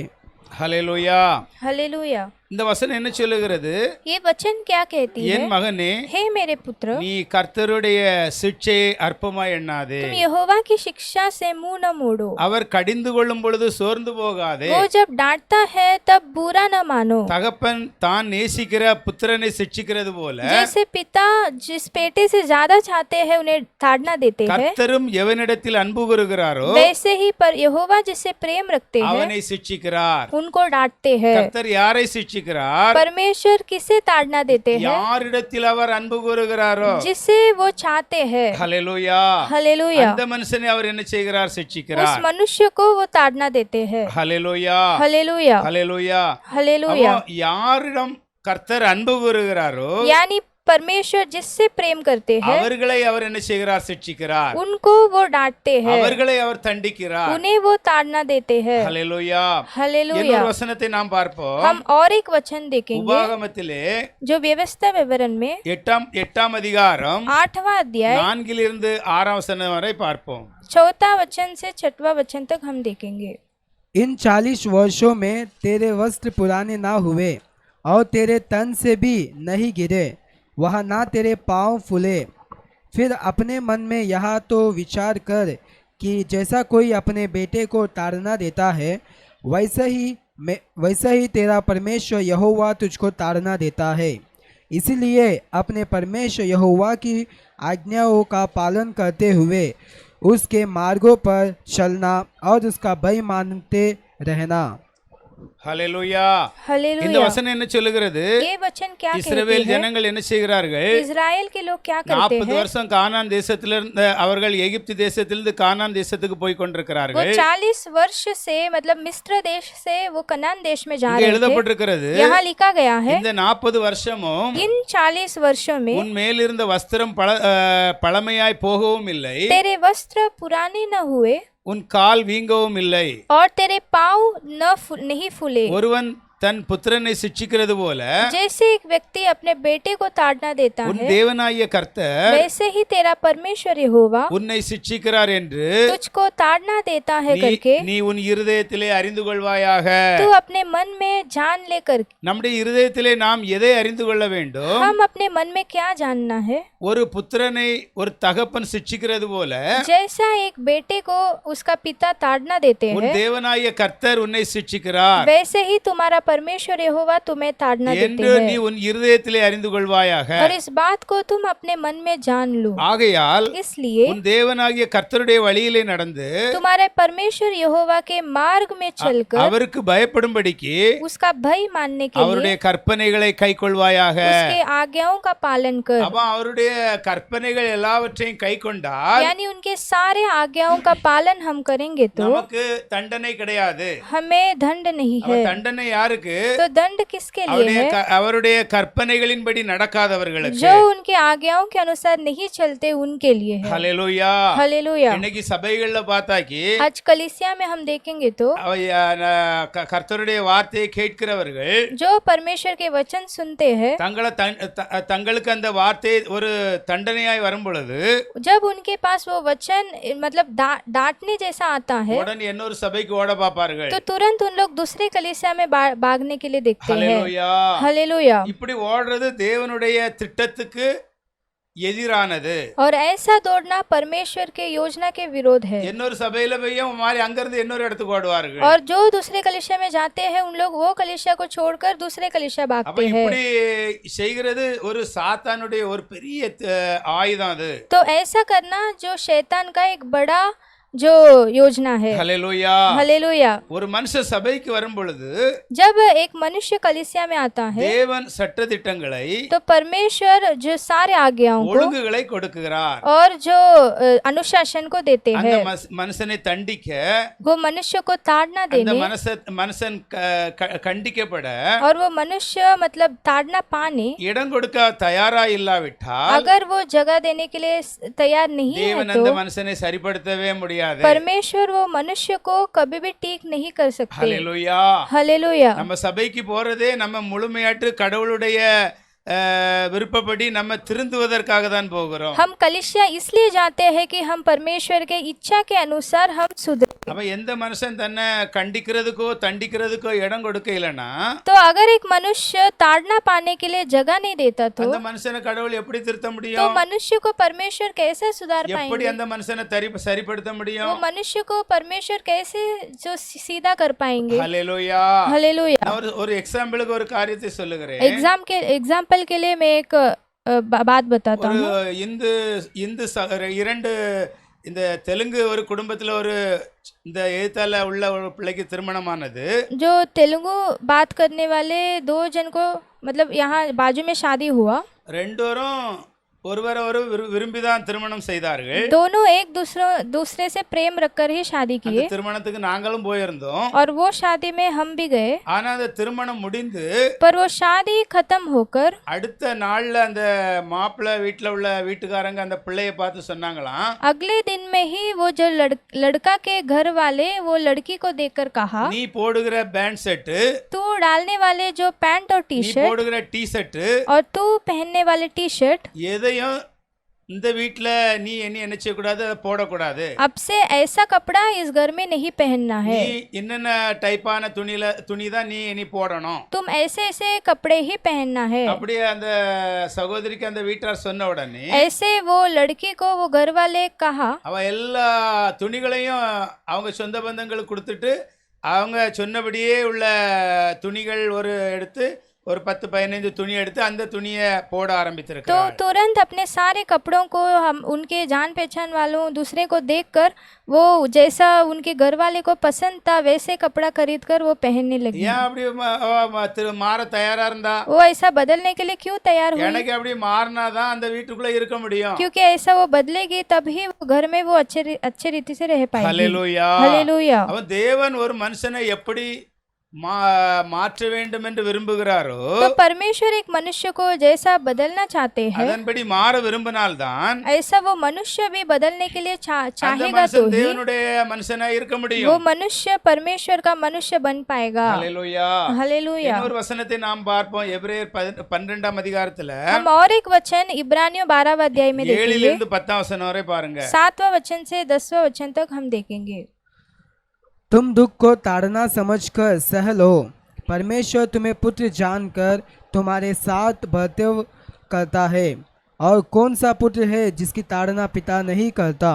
ஹல்லேலூயா. हालेलुया। இந்த வசனம் என்ன சொல்லுகிறது? ये वचन क्या कहती है? என் மகனே, हे मेरे पुत्र, நீ கர்த்தருடைய சிட்சையை அற்பமாய் எண்ணாதே. तुम यहोवा की शिक्षा से मुंह न मोड़ो। அவர் கடிந்து கொள்ளும் பொழுது சோர்ந்து போகாதே. वो जब डांटता है तब बुरा न मानो। தகப்பன் தான் நேசிக்கிற புத்திரனை சிட்சிக்கிறது போல जैसे पिता जिस बेटे से ज्यादा चाहते हैं उन्हें ताड़ना देते हैं, கர்த்தரும் எவனிடத்தில் அன்பு கூறுகிறாரோ वैसे ही पर यहोवा जिससे प्रेम रखते हैं அவனை சிட்சிக்கிறார். उनको डांटते हैं। கர்த்தர் யாரை சிட்சிக்கிறார்? परमेश्वर किसे ताड़ना देते हैं? யாரிடத்தில் அவர் அன்பு கூறுகிறாரோ जिसे वो चाहते हैं। ஹல்லேலூயா. हालेलुया। அந்த மனுஷனை அவர் என்ன செய்கிறார்? उस சிட்சிக்கிறார். मनुष्य को वो ताड़ना देते हैं। ஹல்லேலூயா. हालेलुया। ஹல்லேலூயா. हालेलुया। அப்போ யாரிடம் கர்த்தர் அன்பு கூறுகிறாரோ यानी परमेश्वर जिससे प्रेम करते हैं அவர்களை அவர் என்ன செய்கிறார்? சிட்சிக்கிறார். उनको वो डांटते हैं, அவர்களை அவர் தண்டிக்கிறார். उन्हें वो ताड़ना देते हैं। ஹல்லேலூயா. हालेलुया। இன்னொரு வசனத்தை நாம் பார்ப்போம். हम और एक वचन देखेंगे உபாகமத்திலே जो व्यवस्था विवरण में 8ஆம் அதிகாரம் 8वां अध्याय 4 6 வசனம் வரை பார்ப்போம். 4वां वचन से 6वां वचन तक हम देखेंगे। इन 40 वर्षों में तेरे वस्त्र पुराने ना हुए और तेरे तन से भी नहीं गिरे, वह ना तेरे पाँव फूले। फिर अपने मन में यह तो विचार कर कि जैसा कोई अपने बेटे को ताड़ना देता है वैसा ही तेरा परमेश्वर यहोवा तुझको ताड़ना देता है। इसलिए अपने परमेश्वर यहोवा की आज्ञाओं का पालन करते हुए उसके मार्गों पर चलना और उसका भय मानते रहना। ஹல்லேலூயா. இந்த हालेलुया। வசனம் என்ன சொல்லுகிறது? ये वचन क्या இஸ்ரவேல் कहते हैं? ஜனங்கள் என்ன செய்கிறார்கள்? इजराइल के लोग क्या करते 40 हैं? வருஷம் கானான் தேசத்திலிருந்து அவர்கள் எகிப்து தேசத்திலிருந்து கானான் தேசத்துக்கு போய் वो கொண்டிருக்கிறார்கள். 40 वर्ष से मतलब मिस्र देश से वो कनान देश में जा இங்கே रहे थे। எழுதப்பட்டிருக்கிறது, यहाँ लिखा गया है இந்த 40 வருஷமும் इन 40 वर्षों में உன் மேலிருந்த வஸ்திரம் பழமையாய் போகவும் இல்லை, तेरे वस्त्र पुराने न हुए உன் கால் வீங்கவும் இல்லை. और तेरे पाँव नहीं फूले। ஒருவன் தன் புத்திரனை சிட்சிக்கிறது போல जैसे एक व्यक्ति अपने बेटे को ताड़ना देता உன் है தேவனாகிய கர்த்தர் वैसे ही तेरा परमेश्वर यहोवा உன்னை சிட்சிக்கிறார் என்று तुझको ताड़ना देता है करके நீ உன் இருதயத்திலே அறிந்து கொள்வாயாக. तू अपने मन में जान लेकर। நம்முடைய இருதயத்திலே நாம் எதை அறிந்து கொள்ள வேண்டும்? हम अपने मन में क्या जानना है? ஒரு புத்திரனை ஒரு தகப்பன் சிட்சிக்கிறது போல जैसा एक बेटे को उसका पिता ताड़ना देते உன் हैं தேவனாகிய கர்த்தர் உன்னை சிட்சிக்கிறார் वैसे ही तुम्हारा परमेश्वर यहोवा तुम्हें ताड़ना देते என்று நீ हैं। உன் இருதயத்திலே அறிந்து கொள்வாயாக. और इस बात को तुम अपने मन में जान लो। ஆகையால் इसलिए உன் தேவனாகிய கர்த்தருடைய வழியிலே நடந்து तुम्हारे परमेश्वर यहोवा के मार्ग में चलकर அவருக்கு பயப்படும்படிக்கு उसका भय मानने के लिए அவருடைய கற்பனைகளை கைக்கொள்வாயாக. उसके आज्ञाओं का पालन कर। அப்ப அவருடைய கற்பனைகள் எல்லாவற்றையும் கைக்கொண்டால் यानी उनके सारे आज्ञाओं का पालन हम करेंगे तो நமக்கு தண்டனை கிடையாது. हमें दंड नहीं அவ है। தண்டனை யாருக்கு? तो दंड किसके लिए है? அவருடைய கற்பனைகளின்படி நடக்காதவர்களுக்கு. जो उनके आज्ञाओं के अनुसार नहीं चलते उनके लिए है। ஹல்லேலூயா. हालेलुया। இன்னைக்கு சபைகள்ல பார்த்தாக்கி आज कलीसिया में हम देखेंगे तो கர்த்தருடைய வார்த்தையை கேட்கிறவர்கள் जो परमेश्वर के वचन सुनते हैं தங்களுக்கு அந்த வார்த்தை ஒரு தண்டனையாய் வரும் பொழுது जब उनके पास वो वचन मतलब डांटने जैसा आता है உடனே இன்னொரு சபைக்கு ஓட பார்ப்பார்கள். तो तुरंत उन लोग दूसरे कलीसिया में भागने के लिए देखते हैं। ஹல்லேலூயா. हालेलुया। இப்படி ஓடுறது தேவனுடைய திட்டத்துக்கு எதிரானது. और ऐसा दौड़ना परमेश्वर के योजना के विरोध है। இன்னொரு சபையில போய் மாதிரி அங்கிருந்து இன்னொரு இடத்துக்கு ஓடுவார்கள். और जो दूसरे कलीसिया में जाते हैं उन लोग वो कलीसिया को छोड़कर दूसरे कलीसिया அப்ப भागते हैं। இப்படி செய்கிறது ஒரு சாத்தானுடைய ஒரு பெரிய ஆயுதம் அது. तो ऐसा करना जो शैतान का एक बड़ा जो योजना है। ஹல்லேலூயா. हालेलुया। ஒரு மனுஷன் சபைக்கு வரும் பொழுது जब एक मनुष्य कलीसिया में आता है தேவன் சட்ட திட்டங்களை तो परमेश्वर जो सारे आज्ञाओं को ஒழுங்குகளை கொடுக்கிறார். और जो अनुशासन को देते அந்த हैं, மனுஷனை தண்டிக்க वो मनुष्य को ताड़ना அந்த देने மனுஷன் கண்டிக்கப்பட और वो मनुष्य मतलब ताड़ना पाने இடம் கொடுக்க தயாரா இல்லாவிட்டால் अगर वो जगह देने के लिए तैयार नहीं है தேவன் तो அந்த மனுஷனை சரிப்படுத்தவே முடியாது. परमेश्वर वो मनुष्य को कभी भी ठीक नहीं कर सकते। ஹல்லேலூயா. हालेलुया। நம்ம சபைக்கு போறதே நம்ம முழுமையாட்டு கடவுளுடைய விருப்பப்படி நம்ம திருந்துவதற்காக தான் போகிறோம். हम कलीसिया इसलिए जाते हैं कि हम परमेश्वर के इच्छा के अनुसार हम सुधरे। அப்ப எந்த மனுஷன் தன்னை கண்டிக்கிறதுக்கோ தண்டிக்கிறதுக்கோ இடம் கொடுக்க இல்லைன்னா तो अगर एक मनुष्य ताड़ना पाने के लिए जगह नहीं देता तो அந்த மனுஷனை கடவுள் எப்படி திருத்த तो முடியும்? मनुष्य को परमेश्वर कैसे सुधार எப்படி पाएंगे? அந்த மனுஷனை சரிப்படுத்த वो முடியும்? मनुष्य को परमेश्वर कैसे जो सीधा कर पाएंगे? ஹல்லேலூயா. हालेलुया। நான் ஒரு எக்ஸாம்பிளுக்கு ஒரு காரியத்தை சொல்லுகிறேன். एग्जाम्पल के लिए मैं एक बात बताता ஒரு हूँ। இந்து இந்து இரண்டு இந்த தெலுங்கு ஒரு குடும்பத்துல ஒரு இந்த எழுத்தால உள்ள ஒரு பிள்ளைக்கு திருமணமானது. जो तेलुगु बात करने वाले दो जन को मतलब यहाँ बाजू में शादी हुआ। ரெண்டோரும் ஒருவரை ஒரு விரும்பிதான் திருமணம் செய்தார்கள். दोनों एक दूसरे से प्रेम रखकर ही शादी அந்த किए திருமணத்துக்கு நாங்களும் போயிருந்தோம். और वो शादी में हम भी गए। ஆனா அந்த திருமணம் முடிந்து पर वो शादी खत्म होकर அடுத்த நாள்ல அந்த மாப்பிள்ளை வீட்டுல உள்ள வீட்டுக்காரங்க அந்த பிள்ளைய பார்த்து சொன்னாங்களாம், अगले दिन में ही वो जो लड़का के घर वाले वो लड़की को देखकर कहा, நீ போடுகிற பேண்ட் செட், तू डालने वाले जो पैंट और टी நீ शर्ट போடுகிற டி ஷர்ட், और तू पहनने वाले टी शर्ट எதையும் இந்த வீட்ல நீ என்ன நினைச்ச கூடாது, அதை போடக்கூடாது. अब से ऐसा कपड़ा इस घर में नहीं पहनना நீ है। என்னென்ன டைப்பான துணி தான் நீ போடணும். तुम ऐसे ऐसे कपड़े ही पहनना है। அப்படியே அந்த சகோதரிக்கு அந்த வீட்டார் சொன்ன உடனே ऐसे वो लड़की को वो घर वाले कहा, அவ எல்லா துணிகளையும் அவங்க சொந்த பந்தங்களுக்கு கொடுத்துட்டு அவங்க சொன்னபடியே உள்ள துணிகள் ஒரு எடுத்து ஒரு 10-15 துணி எடுத்து அந்த துணியை போட तो ஆரம்பித்திருக்கிறார். तुरंत अपने सारे कपड़ों को हम उनके जान पहचान वालों दूसरे को देखकर वो जैसा उनके घर वाले को पसंद था वैसे कपड़ा खरीद कर वो पहनने लगी। ஏன் அப்படி மாற தயாரா இருந்தா? वो ऐसा बदलने के लिए क्यों तैयार हुई? எனக்கு அப்படி மாறினாதான் அந்த வீட்டுக்குள்ள இருக்க முடியும். क्योंकि ऐसा वो बदलेगी तभी वो घर में वो अच्छे रीति से रह पाएगी। ஹல்லேலூயா. हालेलुया। அவன் தேவன் ஒரு மனுஷனை எப்படி மாற்ற வேண்டும் என்று விரும்புகிறாரோ तो परमेश्वर एक मनुष्य को जैसा बदलना चाहते हैं அதன்படி மாற விரும்பினால்தான் ऐसा वो मनुष्य भी बदलने के लिए அந்த चाहेगा तो மனுஷன் ही தேவனுடைய மனுஷனா இருக்க वो முடியும். मनुष्य परमेश्वर का मनुष्य बन पाएगा। ஹல்லேலூயா. हालेलुया। இன்னொரு வசனத்தை நாம் பார்ப்போம். எபிரேயர் 12ஆம் அதிகாரத்துல हम और एक वचन इब्रानियों 12वां अध्याय में 7 देखेंगे। இருந்து 10ஆம் வசனம் வரை பாருங்க. 7वां वचन से 10वां वचन तक हम देखेंगे। तुम दुख को ताड़ना समझकर सह लो, परमेश्वर तुम्हें पुत्र जानकर तुम्हारे साथ बर्ताव करता है। और कौन सा पुत्र है जिसकी ताड़ना पिता नहीं करता?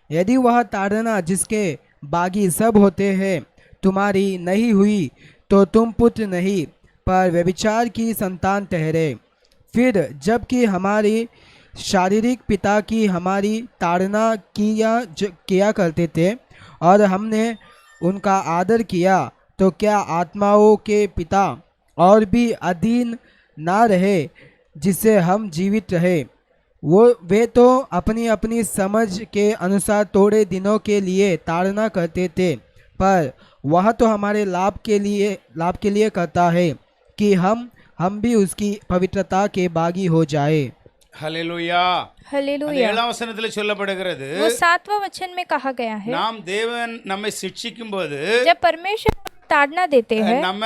यदि वह ताड़ना जिसके बागी सब होते हैं तुम्हारी नहीं हुई तो तुम पुत्र नहीं पर व्यभिचार की संतान ठहरे। फिर जबकि हमारी शारीरिक पिता की हमारी ताड़ना किया करते थे और हमने उनका आदर किया, तो क्या आत्माओं के पिता और भी अधीन ना रहे जिससे हम जीवित रहे? वे तो अपनी अपनी समझ के अनुसार थोड़े दिनों के लिए ताड़ना करते थे, पर वह तो हमारे लाभ के लिए करता है कि हम भी उसकी पवित्रता के बागी हो जाए। ஹல்லேலூயா. हालेलुया। 7ஆம் வசனத்துல சொல்லப்படுகிறது, वो 7वां वचन में कहा गया है, நாம் தேவன் நம்மை சிட்சிக்கும் போது जब परमेश्वर ताड़ना देते हैं நம்ம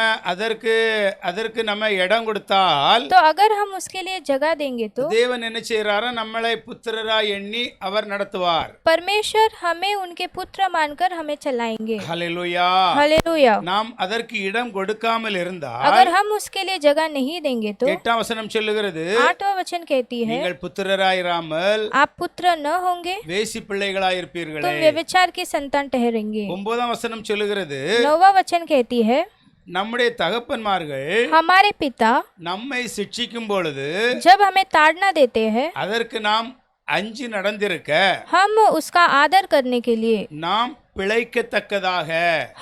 அதற்கு நம்ம இடம் கொடுத்தால் तो अगर हम उसके लिए जगह देंगे तो தேவன் என்ன செய்யறாரா, நம்மளை புத்திரரா எண்ணி அவர் நடத்துவார். परमेश्वर हमें उनके पुत्र मानकर हमें चलाएंगे। ஹல்லேலூயா. हालेलुया। நாம் அதற்கு இடம் கொடுக்காமல் இருந்தால் अगर हम उसके लिए जगह नहीं देंगे तो 8ஆம் வசனம் சொல்லுகிறது, 8वां वचन कहती है, நீங்கள் புத்திரராயிராமல் आप पुत्र न होंगे வேசி பிள்ளைகளாயிருப்பீர்களே। तुम व्यभिचार की संतान ठहरेंगे। 9ஆம் வசனம் சொல்லுகிறது, 9वां वचन कहती है, நம்முடைய தகப்பன்மார்கள் हमारे पिता நம்மை சிட்சிக்கும் பொழுது जब हमें ताड़ना देते हैं அதற்கு நாம் அஞ்சி நடந்திருக்க हम उसका आदर करने के लिए, நாம் பிழைக்கத்தக்கதாக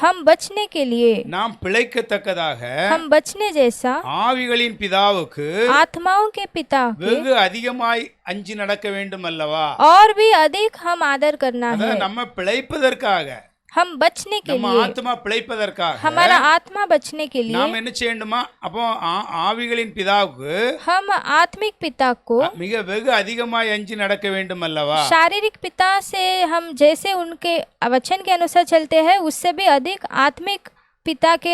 हम बचने के लिए, நாம் பிழைக்கத்தக்கதாக हम बचने जैसा ஆவிகளின் பிதாவுக்கு आत्माओं के पिता के வெகு அதிகமாய் அஞ்சி நடக்க வேண்டும் அல்லவா? और भी अधिक हम आदर करना है। அதான் நம்ம பிழைப்பதற்காக, हम बचने के நம்ம लिए, ஆத்மா பிழைப்பதற்காக हमारा आत्मा बचने के लिए நாம் என்ன செய்யணுமா? அப்போ ஆவிகளின் பிதாவுக்கு हम आत्मिक पिता को, மிக வெகு அதிகமாய் அஞ்சி நடக்க வேண்டும் அல்லவா? शारीरिक पिता से हम जैसे उनके वचन के अनुसार चलते हैं, उससे भी अधिक आत्मिक पिता के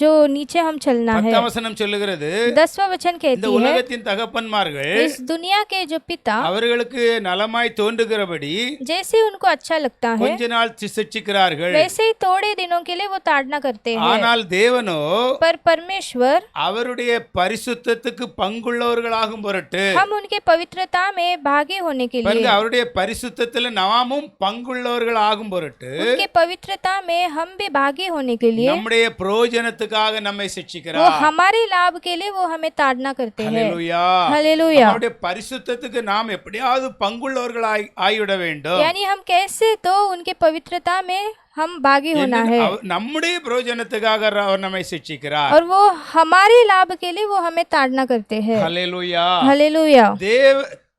जो नीचे हम चलना है। 10 வசனம் சொல்லுகிறது, 10वां वचन இந்த कहती है, உலகத்தின் தகப்பன்மார்கள் इस दुनिया के जो पिता அவர்களுக்கு நலமாய் தோன்றுகிறபடி जैसे उनको अच्छा लगता है, கொஞ்ச நாள் சிக்ஷிக்கிறார்கள். वैसे ही थोड़े दिनों के लिए वो ताड़ना करते हैं। ஆனால் தேவனோ पर परमेश्वर அவருடைய பரிசுத்தத்துக்கு பங்குள்ளவர்களாகும் பொருட்டு, हम उनके पवित्रता में भागी होने के பாருங்க, लिए, அவருடைய பரிசுத்தத்தில் நாமும் பங்குள்ளவர்கள் ஆகும் பொருட்டு उनके पवित्रता में हम भी भागी होने के लिए, நம்முடைய பிரயோஜனத்துக்காக நம்மை वो சிக்ஷிக்கிறார். हमारे लाभ के लिए वो हमें ताड़ना करते हैं। ஹல்லேலூயா. हालेलुया। அவருடைய பரிசுத்தத்துக்கு நாம் எப்படியாவது பங்குள்ளவர்கள் ஆகிவிட வேண்டும். यानी हम कैसे तो उनके पवित्रता में हम भागी होना है, நம்முடைய பிரயோஜனத்துக்காக அவர் நம்மை சிக்ஷிக்கிறார். और वो हमारे लाभ के लिए वो हमें ताड़ना करते हैं। ஹல்லேலூயா. हालेलुया।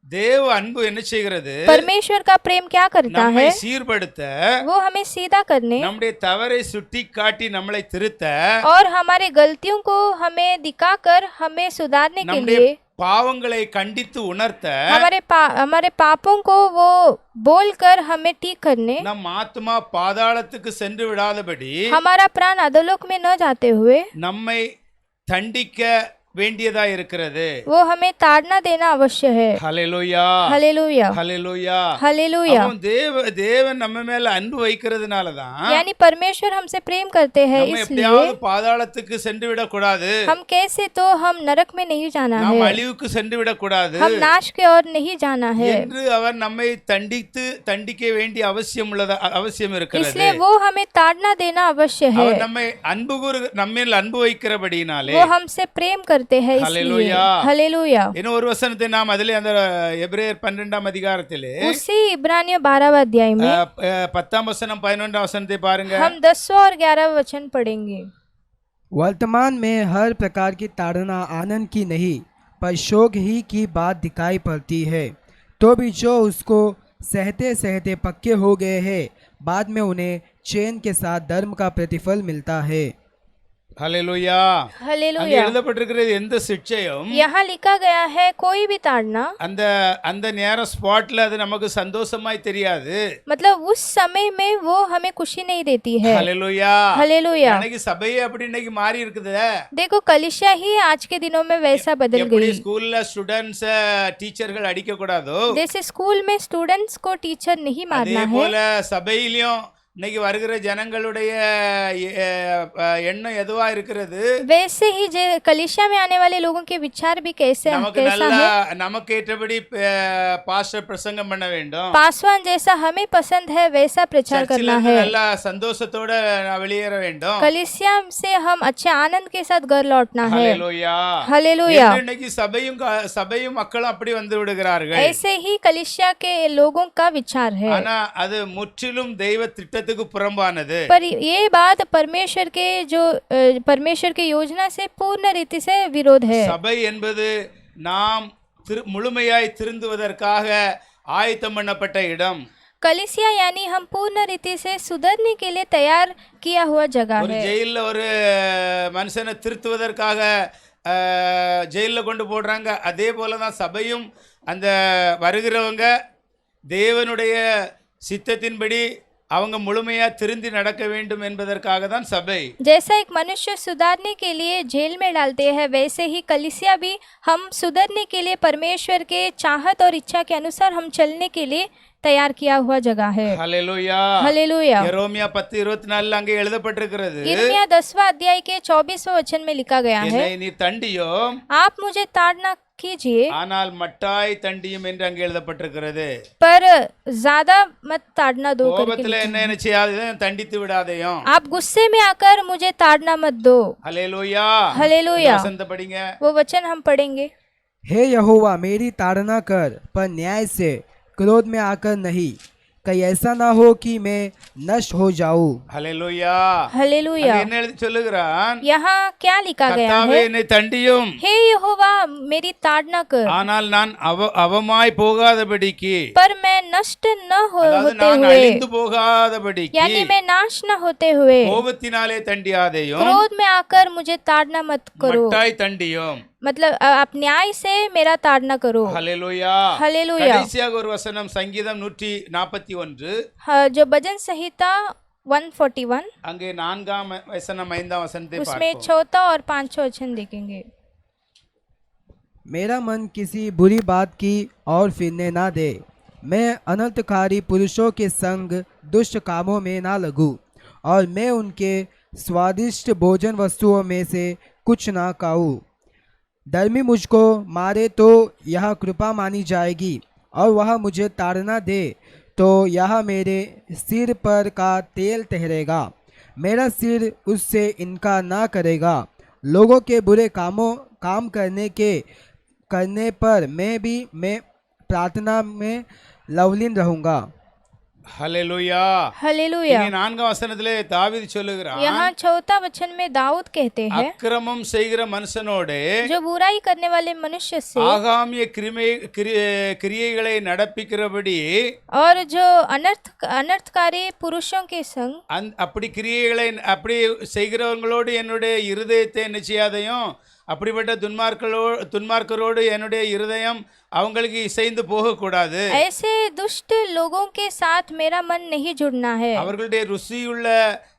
தேவ அன்பு என்ன செய்கிறது? परमेश्वर का प्रेम क्या करता நம்மை है? சீர்படுத்த, वो हमें सीधा करने நம்முடைய தவறை சுட்டி காட்டி நம்மளை திருத்த, और हमारे गलतियों को हमें दिखाकर हमें सुधारने के நம்முடைய लिए, பாவங்களை கண்டித்து உணர்த்த, हमारे पापों को वो बोलकर हमें ठीक करने, நம் ஆத்மா பாதாளத்துக்கு சென்று விடாதபடி हमारा प्राण अधोलोक में न जाते हुए நம்மை தண்டிக்க வேண்டியதா இருக்கிறது. वो हमें ताड़ना देना अवश्य है। ஹல்லேலூயா. हालेलुया। ஹல்லேலூயா. हालेलुया। தேவன் நம்ம மேல அன்பு வைக்கிறதுனால தான் यानी परमेश्वर हमसे प्रेम करते हैं, நம்ம इसलिए எப்படியாவது பாதாளத்துக்கு சென்று விடக்கூடாது, हम कैसे तो हम नरक में नहीं जाना நாம் है, அழிவுக்கு சென்று விடக்கூடாது हम नाश की ओर नहीं जाना है, என்று அவர் நம்மை தண்டிக்க வேண்டிய அவசியம் இருக்கிறது. इसलिए वो हमें ताड़ना देना अवश्य है। அவர் நம்மேல் அன்பு வைக்கிறபடினாலே, वो हमसे प्रेम करते हैं, इसलिए। हालेलुया। हालेलुया। இன்னும் ஒரு வசனத்தை நாம் அதிலே அந்த எபிரேயர் 12ஆம் அதிகாரத்திலே उसी इब्रानियों 12वां अध्याय में 10ஆம் வசனம் 11ஆம் வசனத்தை பாருங்க. हम 10वां और 11वां वचन पढ़ेंगे। वर्तमान में हर प्रकार की ताड़ना आनंद की नहीं पर शोक ही की बात दिखाई पड़ती है, तो भी जो उसको सहते सहते पक्के हो गए हैं, बाद में उन्हें चैन के साथ धर्म का प्रतिफल मिलता है। ஹல்லேலூயா. அங்க हालेलुया। எழுதப்பட்டிருக்கிறது, எந்த சிக்ஷையும் यहाँ लिखा गया है कोई भी ताड़ना, அந்த நேரம் ஸ்பாட்ல அது நமக்கு சந்தோஷமாய் தெரியாது. मतलब उस समय में वो हमें खुशी नहीं देती है। ஹல்லேலூயா. हालेलुया। இன்னைக்கு சபையே அப்படி இன்னைக்கு மாறி இருக்குது. देखो कलिसिया ही आज के दिनों में वैसा बदल எப்படி गई। ஸ்கூல்ல ஸ்டூடெண்ட்ஸ் டீச்சர்கள் அடிக்க கூடாதோ, जैसे स्कूल में स्टूडेंट्स को टीचर नहीं அதே मारना है, போல சபையிலும் இன்னைக்கு வருகிற ஜனங்களுடைய எண்ணம் எதுவா இருக்கிறது? वैसे ही कलिसिया में आने वाले लोगों के विचार भी कैसा है? நமக்கு ஏற்றபடி பாஸ்டர் பிரசங்கம் பண்ண வேண்டும், पासवान जैसा हमें पसंद है वैसा प्रचार करना है, நல்லா சந்தோஷத்தோட வெளியேற வேண்டும், कलिसिया से हम अच्छे आनंद के साथ घर लौटना है। ஹல்லேலூயா. हालेलुया। இன்னைக்கு சபையும் மக்களும் அப்படி வந்து விடுகிறார்கள். ऐसे ही कलिसिया के लोगों का विचार है, ஆனா அது முற்றிலும் தெய்வ திட்டத்துக்கு புறம்பானது. पर ये बात परमेश्वर के योजना से पूर्ण रीति से विरोध है। சபை என்பது நாம் முழுமையாய் திருந்துவதற்காக ஆயத்தம் பண்ணப்பட்ட இடம். कलिसिया यानी हम पूर्ण रीति से सुधरने के लिए तैयार किया हुआ जगह ஒரு है। ஜெயில்ல ஒரு மனுஷனை திருத்துவதற்காக ஜெயில்ல கொண்டு போடுறாங்க, அதே போலதான் சபையும் அந்த வருகிறவங்க தேவனுடைய சித்தத்தின்படி அவங்க முழுமையா திருந்தி நடக்க வேண்டும் என்பதற்காக தான் சபை. जैसा एक मनुष्य सुधारने के लिए जेल में डालते हैं, वैसे ही कलिसिया भी हम सुधरने के लिए परमेश्वर के चाहत और इच्छा के अनुसार हम चलने के लिए तैयार किया हुआ जगह है। ஹல்லேலூயா. हालेलुया। எரேமியா 10:24 அங்கே எழுதப்பட்டிருக்கிறது, यिर्मयाह 10वां अध्याय के 24वें वचन में लिखा गया है, என்னை நீ தண்டியோ आप मुझे ताड़ना कीजिए ஆனால் मट्टाய் தண்டியும் என்று அங்கே எழுதப்பட்டிருக்கிறது. पर ज्यादा मत ताड़ना दो करके கோபத்துல लिखा என்ன செய்யாதே, தண்டித்து விடாதேயும். है। आप गुस्से में आकर मुझे ताड़ना मत दो। ஹல்லேலூயா. हालेलुया। வசனத்தை படிங்க. वो वचन हम पढ़ेंगे। हे यहोवा मेरी ताड़ना कर, पर न्याय से क्रोध में आकर नहीं, कहीं ऐसा ना हो कि मैं नष्ट हो जाऊं। ஹல்லேலூயா. हालेलुया। அங்க என்ன எழுதி சொல்லுகிறான்? यहाँ क्या लिखा गया கர்த்தாவே है? என்னை தண்டியும், हे यहोवा मेरी ताड़ना कर, ஆனால் நான் அவமாய் போகாதபடிக்கு, पर मैं नष्ट न அதாவது होते நான் हुए, அழிந்து போகாதபடிக்கு यानी मैं नाश न होते हुए, கோபத்தினாலே தண்டியாதையும் क्रोध में आकर मुझे ताड़ना मत करो। மட்டாய் தண்டியும். मतलब आप न्याय से मेरा ताड़ना करो। ஹல்லேலூயா. हालेलुया। கடைசியாக ஒரு வசனம் சங்கீதம் 141, जो भजन संहिता 141, அங்கே 4ஆம் வசனம் 5ஆம் வசனத்தை उसमें பார்ப்போம். चौथा और पांचवा वचन देखेंगे। मेरा मन किसी बुरी बात की ओर फिरने ना दे, मैं अनर्थकारी पुरुषों के संग दुष्ट कामों में ना लगूं, और मैं उनके स्वादिष्ट भोजन वस्तुओं में से कुछ ना खाऊं। धर्मी मुझको मारे तो यह कृपा मानी जाएगी, और वह मुझे ताड़ना दे तो यह मेरे सिर पर का तेल ठहरेगा। मेरा सिर उससे इनकार ना करेगा। लोगों के बुरे काम करने पर मैं प्रार्थना में लवलीन रहूँगा। ஹல்லேலூயா. हालेलुया। இங்கே 4ஆம் வசனத்திலே தாவீது சொல்லுகிறான், यहाँ चौथा वचन में दाऊद कहते हैं, அக்கிரமம் செய்கிற மனுஷனோடு जो बुराई करने वाले मनुष्य से ஆகாமிய கிரியைகளை நடப்பிக்கிறபடி, और जो अनर्थकारी पुरुषों के संग, அப்படி கிரியைகளை அப்படி செய்கிறவங்களோடு என்னுடைய இருதயத்தை என்ன செய்யாதையும், அப்படிப்பட்ட துன்மார்க்கரோடு என்னுடைய இருதயம் அவங்களுக்கு இசைந்து போகக்கூடாது. ऐसे दुष्ट लोगों के साथ मेरा मन नहीं जुड़ना है। அவர்களுடைய ருசியுள்ள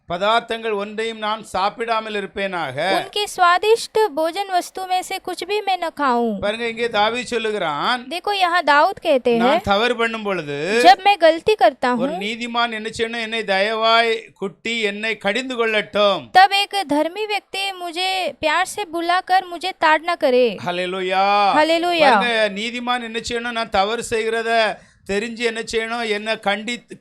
பதார்த்தங்கள் ஒன்றையும் நான் சாப்பிடாமல் இருப்பேனாக. उनके स्वादिष्ट भोजन वस्तु में से कुछ भी मैं न खाऊं। பாருங்க, இங்கே தாவீது சொல்லுகிறான், देखो यहाँ दाऊद कहते हैं, நான் தவறு பண்ணும் பொழுது जब मैं गलती करता ஒரு हूँ நீதிமான் என்ன செய்யணும், என்னை தயவாய் குட்டி என்னை கடிந்து கொள்ளட்டும். तब एक धर्मी व्यक्ति मुझे प्यार से बुलाकर मुझे ताड़ना करे। ஹல்லேலூயா. हालेलुया। பாருங்க, நீதிமான் என்ன செய்யணும், நான் தவறு செய்கிறத தெரிஞ்சு என்ன செய்யணும், என்ன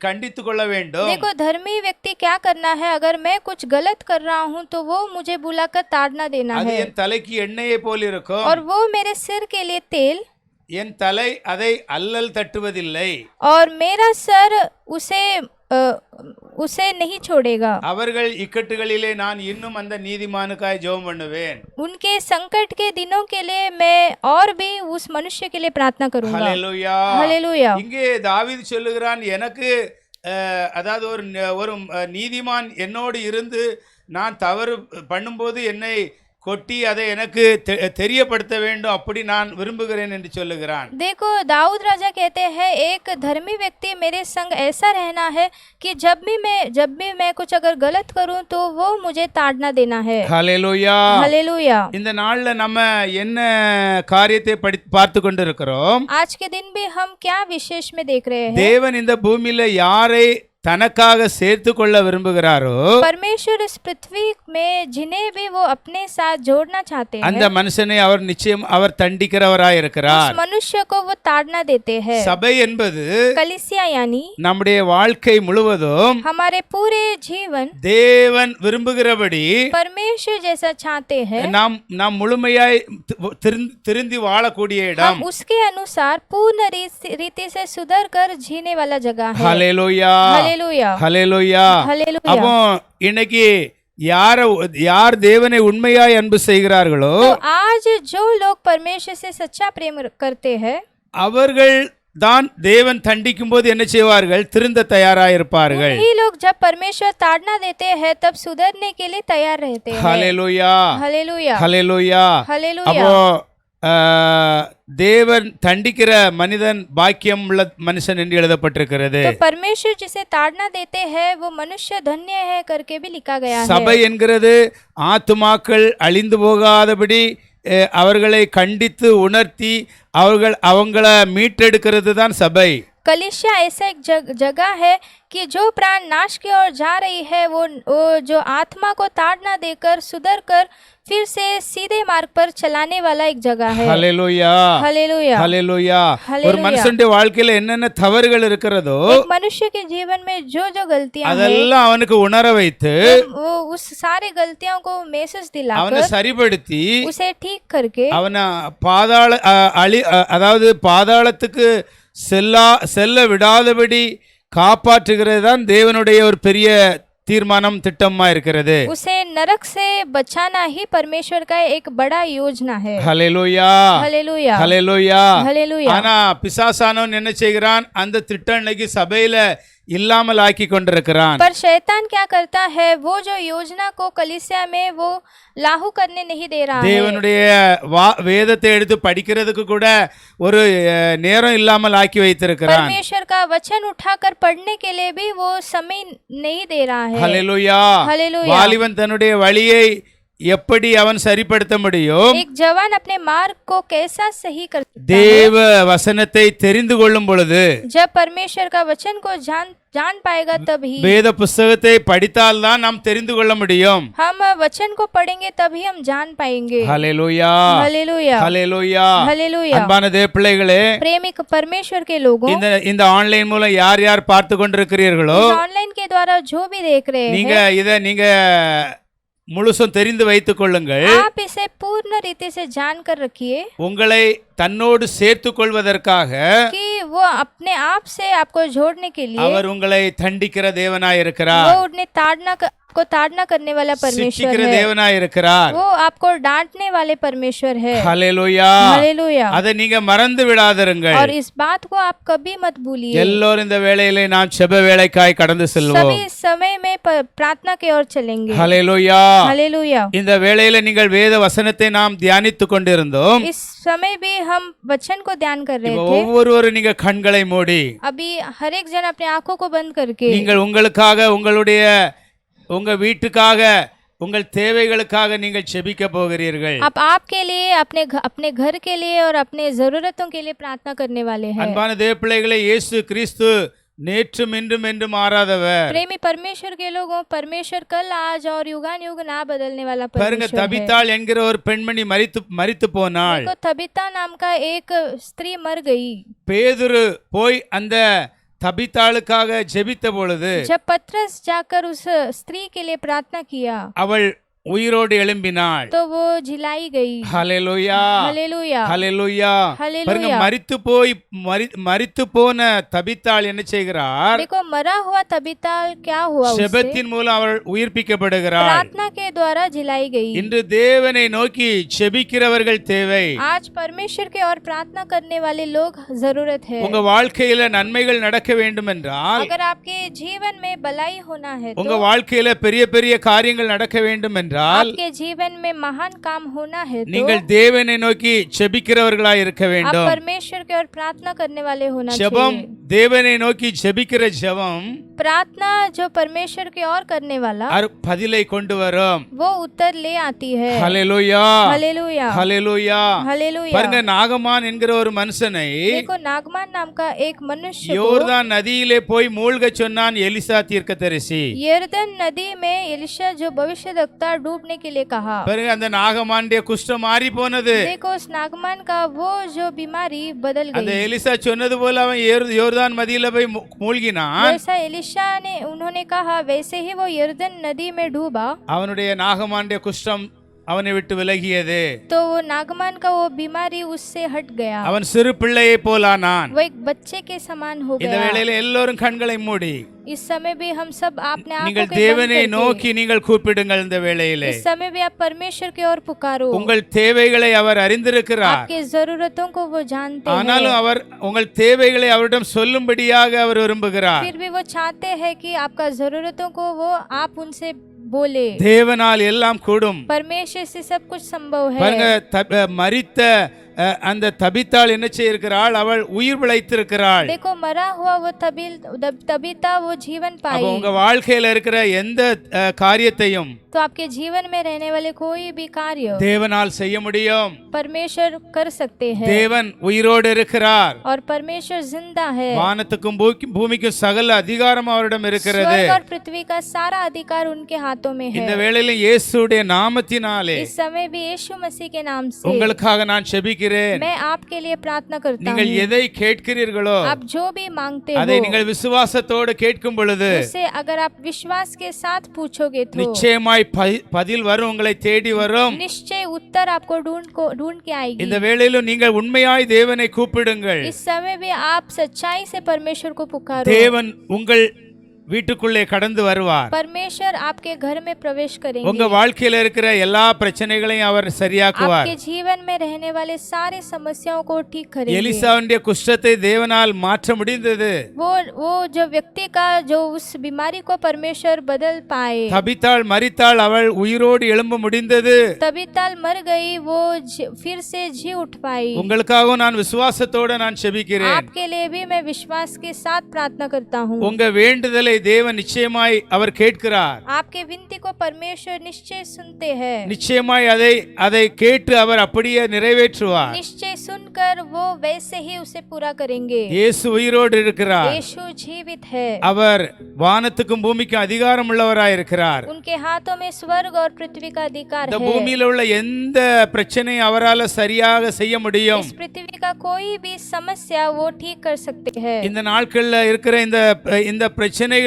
கண்டித்து கொள்ள வேண்டும். देखो धर्मी व्यक्ति क्या करना है, अगर मैं कुछ गलत कर रहा हूँ तो वो मुझे बुलाकर ताड़ना देना அது है, என் தலைக்கு எண்ணெயை போல் இருக்கும், और वो मेरे सिर के लिए तेल, என் தலை அதை அல்லல் தட்டுவதில்லை, और मेरा सर उसे नहीं छोड़ेगा। அவர்கள் இக்கட்டுகளிலே நான் இன்னும் அந்த நீதிமானுக்காய் ஜெபம் பண்ணுவேன். उनके संकट के दिनों के लिए मैं और भी उस मनुष्य के लिए प्रार्थना करूंगा। ஹல்லேலூயா. हालेलुया। இங்கே தாவீது சொல்லுகிறான், எனக்கு அதாவது ஒரு நீதிமான் என்னோடு இருந்து நான் தவறு பண்ணும்போது என்னை கொட்டி அதை எனக்கு தெரியப்படுத்த வேண்டும், அப்படி நான் விரும்புகிறேன் என்று சொல்லுகிறான். देखो दाऊद राजा कहते हैं, एक धर्मी व्यक्ति मेरे संग ऐसा रहना है कि जब भी मैं कुछ अगर गलत करूं तो वो मुझे ताड़ना देना है। ஹல்லேலூயா. हालेलुया। இந்த நாள்ல நம்ம என்ன காரியத்தை பார்த்து கொண்டிருக்கிறோம்? आज के दिन भी हम क्या विशेष में देख रहे हैं? தேவன் இந்த பூமியில யாரை தனக்காக சேர்த்து கொள்ள விரும்புகிறாரோ, परमेश्वर इस पृथ्वी में जिन्हें भी वो अपने साथ जोड़ना चाहते हैं, அந்த மனுஷனை அவர் நிச்சயம் அவர் தண்டிக்கிறவராய் இருக்கிறார். उस मनुष्य को वो ताड़ना देते हैं। சபை என்பது कलीसिया यानी நம்முடைய வாழ்க்கை முழுவதும் हमारे पूरे जीवन தேவன் விரும்புகிறபடி परमेश्वर जैसा चाहते हैं, நாம் முழுமையாய் திருந்தி வாழக்கூடிய இடம். हम उसके अनुसार पूर्ण रीति से सुधर कर जीने वाला जगह है। ஹல்லேலூயா. हालेलुया। ஹல்லேலூயா. हालेलुया। அப்போ இன்னைக்கு யார் தேவனை உண்மையாய் அன்பு செய்கிறார்களோ, तो आज जो लोग परमेश्वर से सच्चा प्रेम करते हैं, அவர்கள் தான் தேவன் தண்டிக்கும் போது என்ன செய்வார்கள், திருந்த தயாராயிருப்பார்கள். वही लोग जब परमेश्वर ताड़ना देते हैं तब सुधरने के लिए तैयार रहते हैं। ஹல்லேலூயா. हालेलुया। ஹல்லேலூயா. हालेलुया। அப்போ தேவன் தண்டிக்கிற மனிதன் பாக்கியம் உள்ள மனுஷன் என்று எழுதப்பட்டிருக்கிறது. तो परमेश्वर जिसे ताड़ना देते हैं वो मनुष्य धन्य है करके भी लिखा गया है। சபை என்கிறது ஆத்துமாக்கள் அழிந்து போகாதபடி அவர்களை கண்டித்து உணர்த்தி அவங்கள மீட்டெடுக்கிறது தான் சபை. कलीसिया ऐसा एक जगह है कि जो प्राण नाश की ओर जा रही है वो जो आत्मा को ताड़ना देकर सुधर कर फिर से सीधे मार्ग पर चलाने वाला एक जगह है। ஹல்லேலூயா. हालेलुया। ஹல்லேலூயா. हालेलुया। ஒரு மனுஷனுடைய வாழ்க்கையில என்னென்ன தவறுகள் இருக்கிறதோ, एक मनुष्य के जीवन में जो गलतियां हैं, அதெல்லாம் அவனுக்கு உணர வைத்து वो उस सारे गलतियों को मैसेज அவனை दिलाकर சரிப்படுத்தி उसे ठीक करके அவனை அதாவது பாதாளத்துக்கு செல்ல விடாதபடி காப்பாற்றுகிறது தான் தேவனுடைய ஒரு பெரிய தீர்மானம் திட்டமா இருக்கிறது. उसे नरक से बचाना ही परमेश्वर का एक बड़ा योजना है. ஹல்லேலூயா हालेलुया ஹல்லேலூயா. हालेलुया. ஆனா பிசாசானவன் என்ன செய்கிறான்? அந்த திட்டம் இன்னைக்கு சபையில இல்லாமல் ஆக்கி கொண்டிருக்கிறான். पर शैतान क्या करता है, वो जो योजना को कलीसिया में वो लागू करने नहीं दे रहा है. தேவனுடைய வேதத்தை எடுத்து படிக்கிறதுக்கு கூட ஒரு நேரம் இல்லாமல் ஆக்கி வைத்திருக்கிறான். परमेश्वर का वचन उठाकर पढ़ने के लिए भी वो समय नहीं दे रहा है. ஹல்லேலூயா. हालेलुया. வாலிபன் தன்னுடைய வழியை எப்படி அவன் சரிப்படுத்த முடியும்? एक जवान अपने मार्ग को कैसा सही कर सकता है? தேவ வசனத்தை தெரிந்து கொள்ளும் பொழுது, जब परमेश्वर का वचन को जान पाएगा तभी. வேத புஸ்தகத்தை படித்தால் தான் நாம் தெரிந்து கொள்ள முடியும். हम वचन को पढ़ेंगे तभी हम जान पाएंगे. ஹல்லேலூயா हालेलुया ஹல்லேலூயா. हालेलुया. அன்பான தேவ பிள்ளைகளே, प्रेमिक परमेश्वर के लोगों, இந்த ஆன்லைன் மூலம் யார் யார் பார்த்து கொண்டிருக்கிறீர்களோ, ऑनलाइन के द्वारा जो भी देख रहे हैं, நீங்க முழுசும் தெரிந்து வைத்துக் கொள்ளுங்கள். आप इसे पूर्ण रीति से जान कर रखिए உங்களை தன்னோடு சேர்த்துக் கொள்வதற்காக कि वो अपने आप से आपको जोड़ने के लिए அவர் உங்களை தண்டிக்கிற தேவனாய் இருக்கிறார். वो उन्हें ताड़ना करने वाला परमेश्वर சிட்சிக்கிற है. தேவனாய் இருக்கிறார். वो आपको डांटने वाले परमेश्वर है. ஹல்லேலூயா. हालेलुया. அதை நீங்க மறந்து விடாதிருங்கள். और इस बात को आप कभी मत भूलिए. எல்லோரும் இந்த வேளையிலே நாம் செப வேளைக்காய் கடந்து செல்வோம். सभी समय में प्रार्थना की ओर चलेंगे. ஹல்லேலூயா. हालेलुया. இந்த வேளையில நீங்கள் வேத வசனத்தை நாம் தியானித்துக் கொண்டிருந்தோம். इस समय भी हम वचन को ध्यान कर रहे थे. ஒவ்வொருவரும் நீங்க கண்களை மூடி, अभी हर एक जन अपने आंखों को बंद करके நீங்கள் உங்களுக்காக, உங்க வீட்டுக்காக, உங்கள் தேவைகளுக்காக நீங்கள் செபிக்க போகிறீர்கள். आप आपके लिए, अपने घर के लिए और अपने जरूरतों के लिए प्रार्थना करने वाले हैं. அன்பான தேவ பிள்ளைகளே, இயேசு கிறிஸ்து நேற்றும் இன்றும் என்றும் மாறாதவர். प्रेमी परमेश्वर के लोगों, परमेश्वर कल आज और युगान युग ना बदलने वाला பாருங்க, परमेश्वर है. தபித்தாள் என்கிற ஒரு பெண்மணி மரித்து போனாள். देखो, तबीता नाम का एक स्त्री मर गई. பேதுரு போய் அந்த தபித்தாளுக்காக ஜெபித்த பொழுது जब पतरस जाकर उस स्त्री के लिए प्रार्थना किया அவள் உயிரோடு எழும்பினாள். तो वो जिलाई गई. ஹல்லேலூயா हालेलुया ஹல்லேலூயா. हालेलुया. பாருங்க, மரித்து போன தபித்தாள் என்ன செய்கிறார்? देखो, मरा हुआ तबीता क्या हुआ, उससे செபத்தின் மூலம் அவள் உயிர்ப்பிக்கப்படுகிறாள். प्रार्थना के द्वारा जिलाई गई. இன்று தேவனை நோக்கி செபிக்கிறவர்கள் தேவை. आज परमेश्वर के और प्रार्थना करने वाले लोग जरूरत है. உங்க வாழ்க்கையில நன்மைகள் நடக்க வேண்டும் என்றால், अगर आपके जीवन में भलाई होना है உங்க तो, வாழ்க்கையில பெரிய பெரிய காரியங்கள் நடக்க வேண்டும் என்றால், आपके जीवन में महान काम होना है तो நீங்கள் தேவனை நோக்கி செபிக்கிறவர்களாய் இருக்க आप வேண்டும். परमेश्वर के और प्रार्थना करने वाले होना ஜெபம், चाहिए. தேவனை நோக்கி ஜெபிக்கிற ஜெபம் प्रार्थना जो परमेश्वर की ओर करने वाला, பதிலை கொண்டு வரும். वो उत्तर ले आती है. ஹல்லேலூயா हालेलुया ஹல்லேலூயா. हालेलुया. பாருங்க, நாகமான் என்கிற ஒரு மனுஷனை देखो, नागमान नाम का एक मनुष्य को யோர்தான் நதியிலே போய் மூழ்க சொன்னான் எலிசா தீர்க்கதரிசி. यरदन नदी में एलिशा जो भविष्यद्वक्ता डूबने के लिए कहा. பாருங்க, அந்த நாகமானுடைய குஷ்டம் மாறி போனது. देखो, उस नागमान का वो जो बीमारी बदल அந்த गई. எலிசா சொன்னது போல அவன் யோர்தான் நதியில போய் மூழ்கினான். जैसा एलिशा ने उन्होंने कहा, वैसे ही वो यरदन नदी में डूबा. அவனுடைய நாகமானுடைய குஷ்டம் அவனை விட்டு விலகியது. तो वो नागमान का वो बीमारी उससे हट गया. அவன் சிறு பிள்ளையை போலானான். वो एक बच्चे के समान हो இந்த गया. வேளையில எல்லோரும் கண்களை மூடி, इस समय भी हम सब अपने आंखों நீங்கள் के बंद தேவனை करके, நோக்கி நீங்கள் கூப்பிடுங்கள். இந்த வேளையிலே इस समय भी आप परमेश्वर की ओर पुकारो. உங்கள் தேவைகளை அவர் அறிந்திருக்கிறார். आपके जरूरतों को वो जानते हैं. ஆனாலும் அவர் உங்கள் தேவைகளை அவரிடம் சொல்லும்படியாக அவர் விரும்புகிறார். फिर भी वो चाहते हैं कि आपका जरूरतों को वो आप उनसे बोले. தேவனால் எல்லாம் கூடும். परमेश्वर से सब कुछ संभव है. பாருங்க, மரித்த அந்த தபித்தாள் என்ன செய்திருக்கிறாள்? அவள் உயிர் பிழைத்திருக்கிறாள். देखो, मरा हुआ वो तबीता वो जीवन அப்ப पाई. உங்க வாழ்க்கையில இருக்கிற எந்த காரியத்தையும் तो आपके जीवन में रहने वाले कोई भी कार्य தேவனால் செய்ய முடியும். परमेश्वर कर सकते हैं. தேவன் உயிரோடு இருக்கிறார். और परमेश्वर जिंदा है. வானத்துக்கும் பூமிக்கும் சகல அதிகாரம் அவரிடம் இருக்கிறது. स्वर्ग और पृथ्वी का सारा अधिकार उनके हाथों में இந்த है. வேளையில இயேசுடைய நாமத்தினாலே इस समय भी यीशु मसीह के नाम से உங்களுக்காக நான் செபிக்கிறேன். ஜெபிக்கிறேன். मैं आपके लिए प्रार्थना करता நீங்கள் हूँ। எதை கேட்கிறீர்களோ आप जो भी मांगते அதை हो நீங்கள் விசுவாசத்தோடு கேட்கும் பொழுது उसे अगर आप विश्वास के साथ पूछोगे तो நிச்சயமாய் பதில் வரும், உங்களை தேடி வரும். निश्चय उत्तर आपको ढूंढ के आएगी। இந்த வேளையிலும் நீங்கள் உண்மையாய் தேவனை கூப்பிடுங்கள். इस समय भी आप सच्चाई से परमेश्वर को पुकारो। தேவன் உங்கள் வீட்டுக்குள்ளே கடந்து வருவார். परमेश्वर आपके घर में प्रवेश करेंगे। உங்க வாழ்க்கையில இருக்கிற எல்லா பிரச்சனைகளையும் அவர் சரியாக்குவார். आपके जीवन में रहने वाले सारे समस्याओं को ठीक करेंगे। எலிசாவுடைய குஷ்டத்தை தேவனால் மாற்ற முடிந்தது. वो जो व्यक्ति का जो उस बीमारी को परमेश्वर बदल पाए। தபித்தாள் மரித்தாள், அவள் உயிரோடு எழும்ப முடிந்தது. तबीताल मर गई, वो फिर से जी उठ पाई। உங்களுக்காகவும் நான் விசுவாசத்தோட நான் செபிக்கிறேன். आपके लिए भी मैं विश्वास के साथ प्रार्थना करता हूँ। உங்க வேண்டுதலை தேவன் நிச்சயமாய் அவர் கேட்கிறார். आपके विनती को परमेश्वर निश्चय सुनते हैं। நிச்சயமாய் அதை கேட்டு அவர் அப்படியே நிறைவேற்றுவார். निश्चय सुनकर वो वैसे ही उसे पूरा करेंगे। இயேசு உயிரோடு இருக்கிறார். यीशु जीवित है। அவர் வானத்துக்கும் பூமிக்கும் அதிகாரம் உள்ளவராய் இருக்கிறார். उनके हाथों में स्वर्ग और पृथ्वी का अधिकार இந்த है। பூமியில உள்ள எந்த பிரச்சனையும் அவரால சரியாக செய்ய முடியும். इस पृथ्वी का कोई भी समस्या वो ठीक कर सकते हैं। இந்த நாட்கள்ல இருக்கிற இந்த பிரச்சனைகள்ல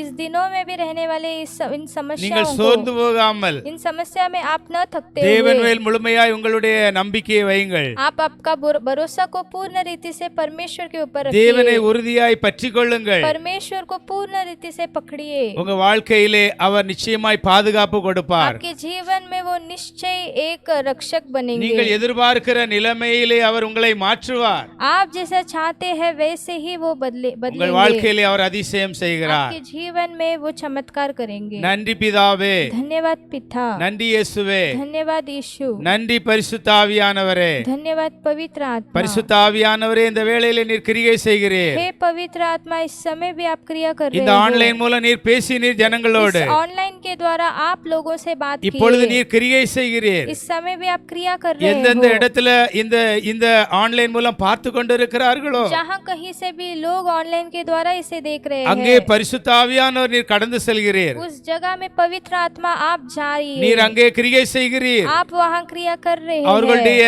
इस दिनों में भी रहने वाले इन समस्याओं நீங்கள் को, சோர்ந்து போகாமல் इन समस्या में आप न थकते தேவன் हुए மேல் முழுமையாய் உங்களுடைய நம்பிக்கையை வையுங்கள். आप आपका भरोसा को पूर्ण रीति से परमेश्वर के ऊपर தேவனை रखिए। உறுதியாய் பற்றிக் கொள்ளுங்கள். परमेश्वर को पूर्ण रीति से पकड़िए। உங்க வாழ்க்கையிலே அவர் நிச்சயமாய் பாதுகாப்பு கொடுப்பார். आपके जीवन में वो निश्चय एक रक्षक बनेंगे। நீங்கள் எதிர்பார்க்கிற நிலைமையிலே அவர் உங்களை மாற்றுவார். आप जैसा चाहते हैं वैसे ही वो உங்கள் बदलेंगे। வாழ்க்கையிலே அவர் அதிசயம் செய்கிறார். आपके जीवन में वो चमत्कार करेंगे। நன்றி பிதாவே, धन्यवाद पिता, நன்றி இயேசுவே, धन्यवाद यीशु, நன்றி பரிசுத்த ஆவியானவரே. धन्यवाद पवित्र आत्मा। பரிசுத்த ஆவியானவரே, இந்த வேளையிலே நீர் கிரியை செய்கிறீர். हे पवित्र आत्मा, इस समय भी आप क्रिया कर रहे இந்த हो। ஆன்லைன் மூலம் நீர் பேசினீர் ஜனங்களோடு. इस ऑनलाइन के द्वारा आप लोगों से बात இப்பொழுது की। நீர் கிரியை செய்கிறீர். इस समय भी आप क्रिया कर रहे எந்தெந்த हो। இடத்துல இந்த ஆன்லைன் மூலம் பார்த்து கொண்டிருக்கிறார்களோ जहाँ कहीं से भी लोग ऑनलाइन के द्वारा इसे देख रहे அங்கே हैं, பரிசுத்த ஆவியானவர் நீர் கடந்து செல்கிறீர். उस जगह में पवित्र आत्मा आप जा रही நீர் है। அங்கே கிரியை செய்கிறீர். आप वहाँ क्रिया कर रहे हैं। அவர்களுடைய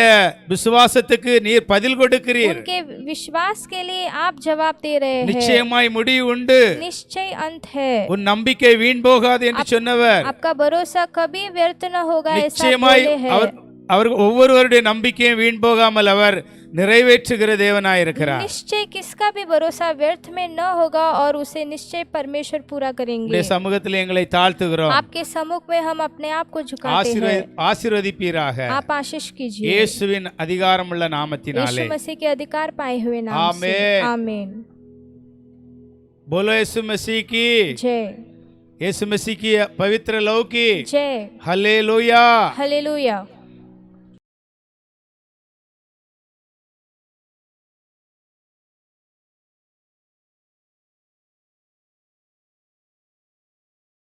விசுவாசத்துக்கு நீர் பதில் கொடுக்கிறீர். उनके विश्वास के लिए आप जवाब दे रहे हैं। நிச்சயமாய் முடிவு உண்டு. निश्चय अंत है। உன் நம்பிக்கை வீண் போகாது என்று சொன்னவர் आपका भरोसा कभी व्यर्थ न होगा, ऐसा நிச்சயமாய் बोले हैं। அவர் ஒவ்வொருவருடைய நம்பிக்கையும் வீண் போகாமல் அவர் நிறைவேற்றுகிற தேவனாய் இருக்கிறார். निश्चय किसका भी भरोसा व्यर्थ में न होगा और उसे निश्चय परमेश्वर पूरा करेंगे। உம்முடைய சமூகத்தில் எங்களை தாழ்த்துகிறோம். आपके सम्मुख में हम अपने आप को झुकाते हैं। ஆசீர்வதிப்பீராக आप आशीष कीजिए இயேசுவின் அதிகாரமுள்ள நாமத்தினாலே. यीशु मसीह के अधिकार पाए हुए नाम से। आमीन। आमीन। बोलो यीशु मसीह की जय। यीशु मसीह की पवित्र लौ की जय। हालेलुया। हालेलुया।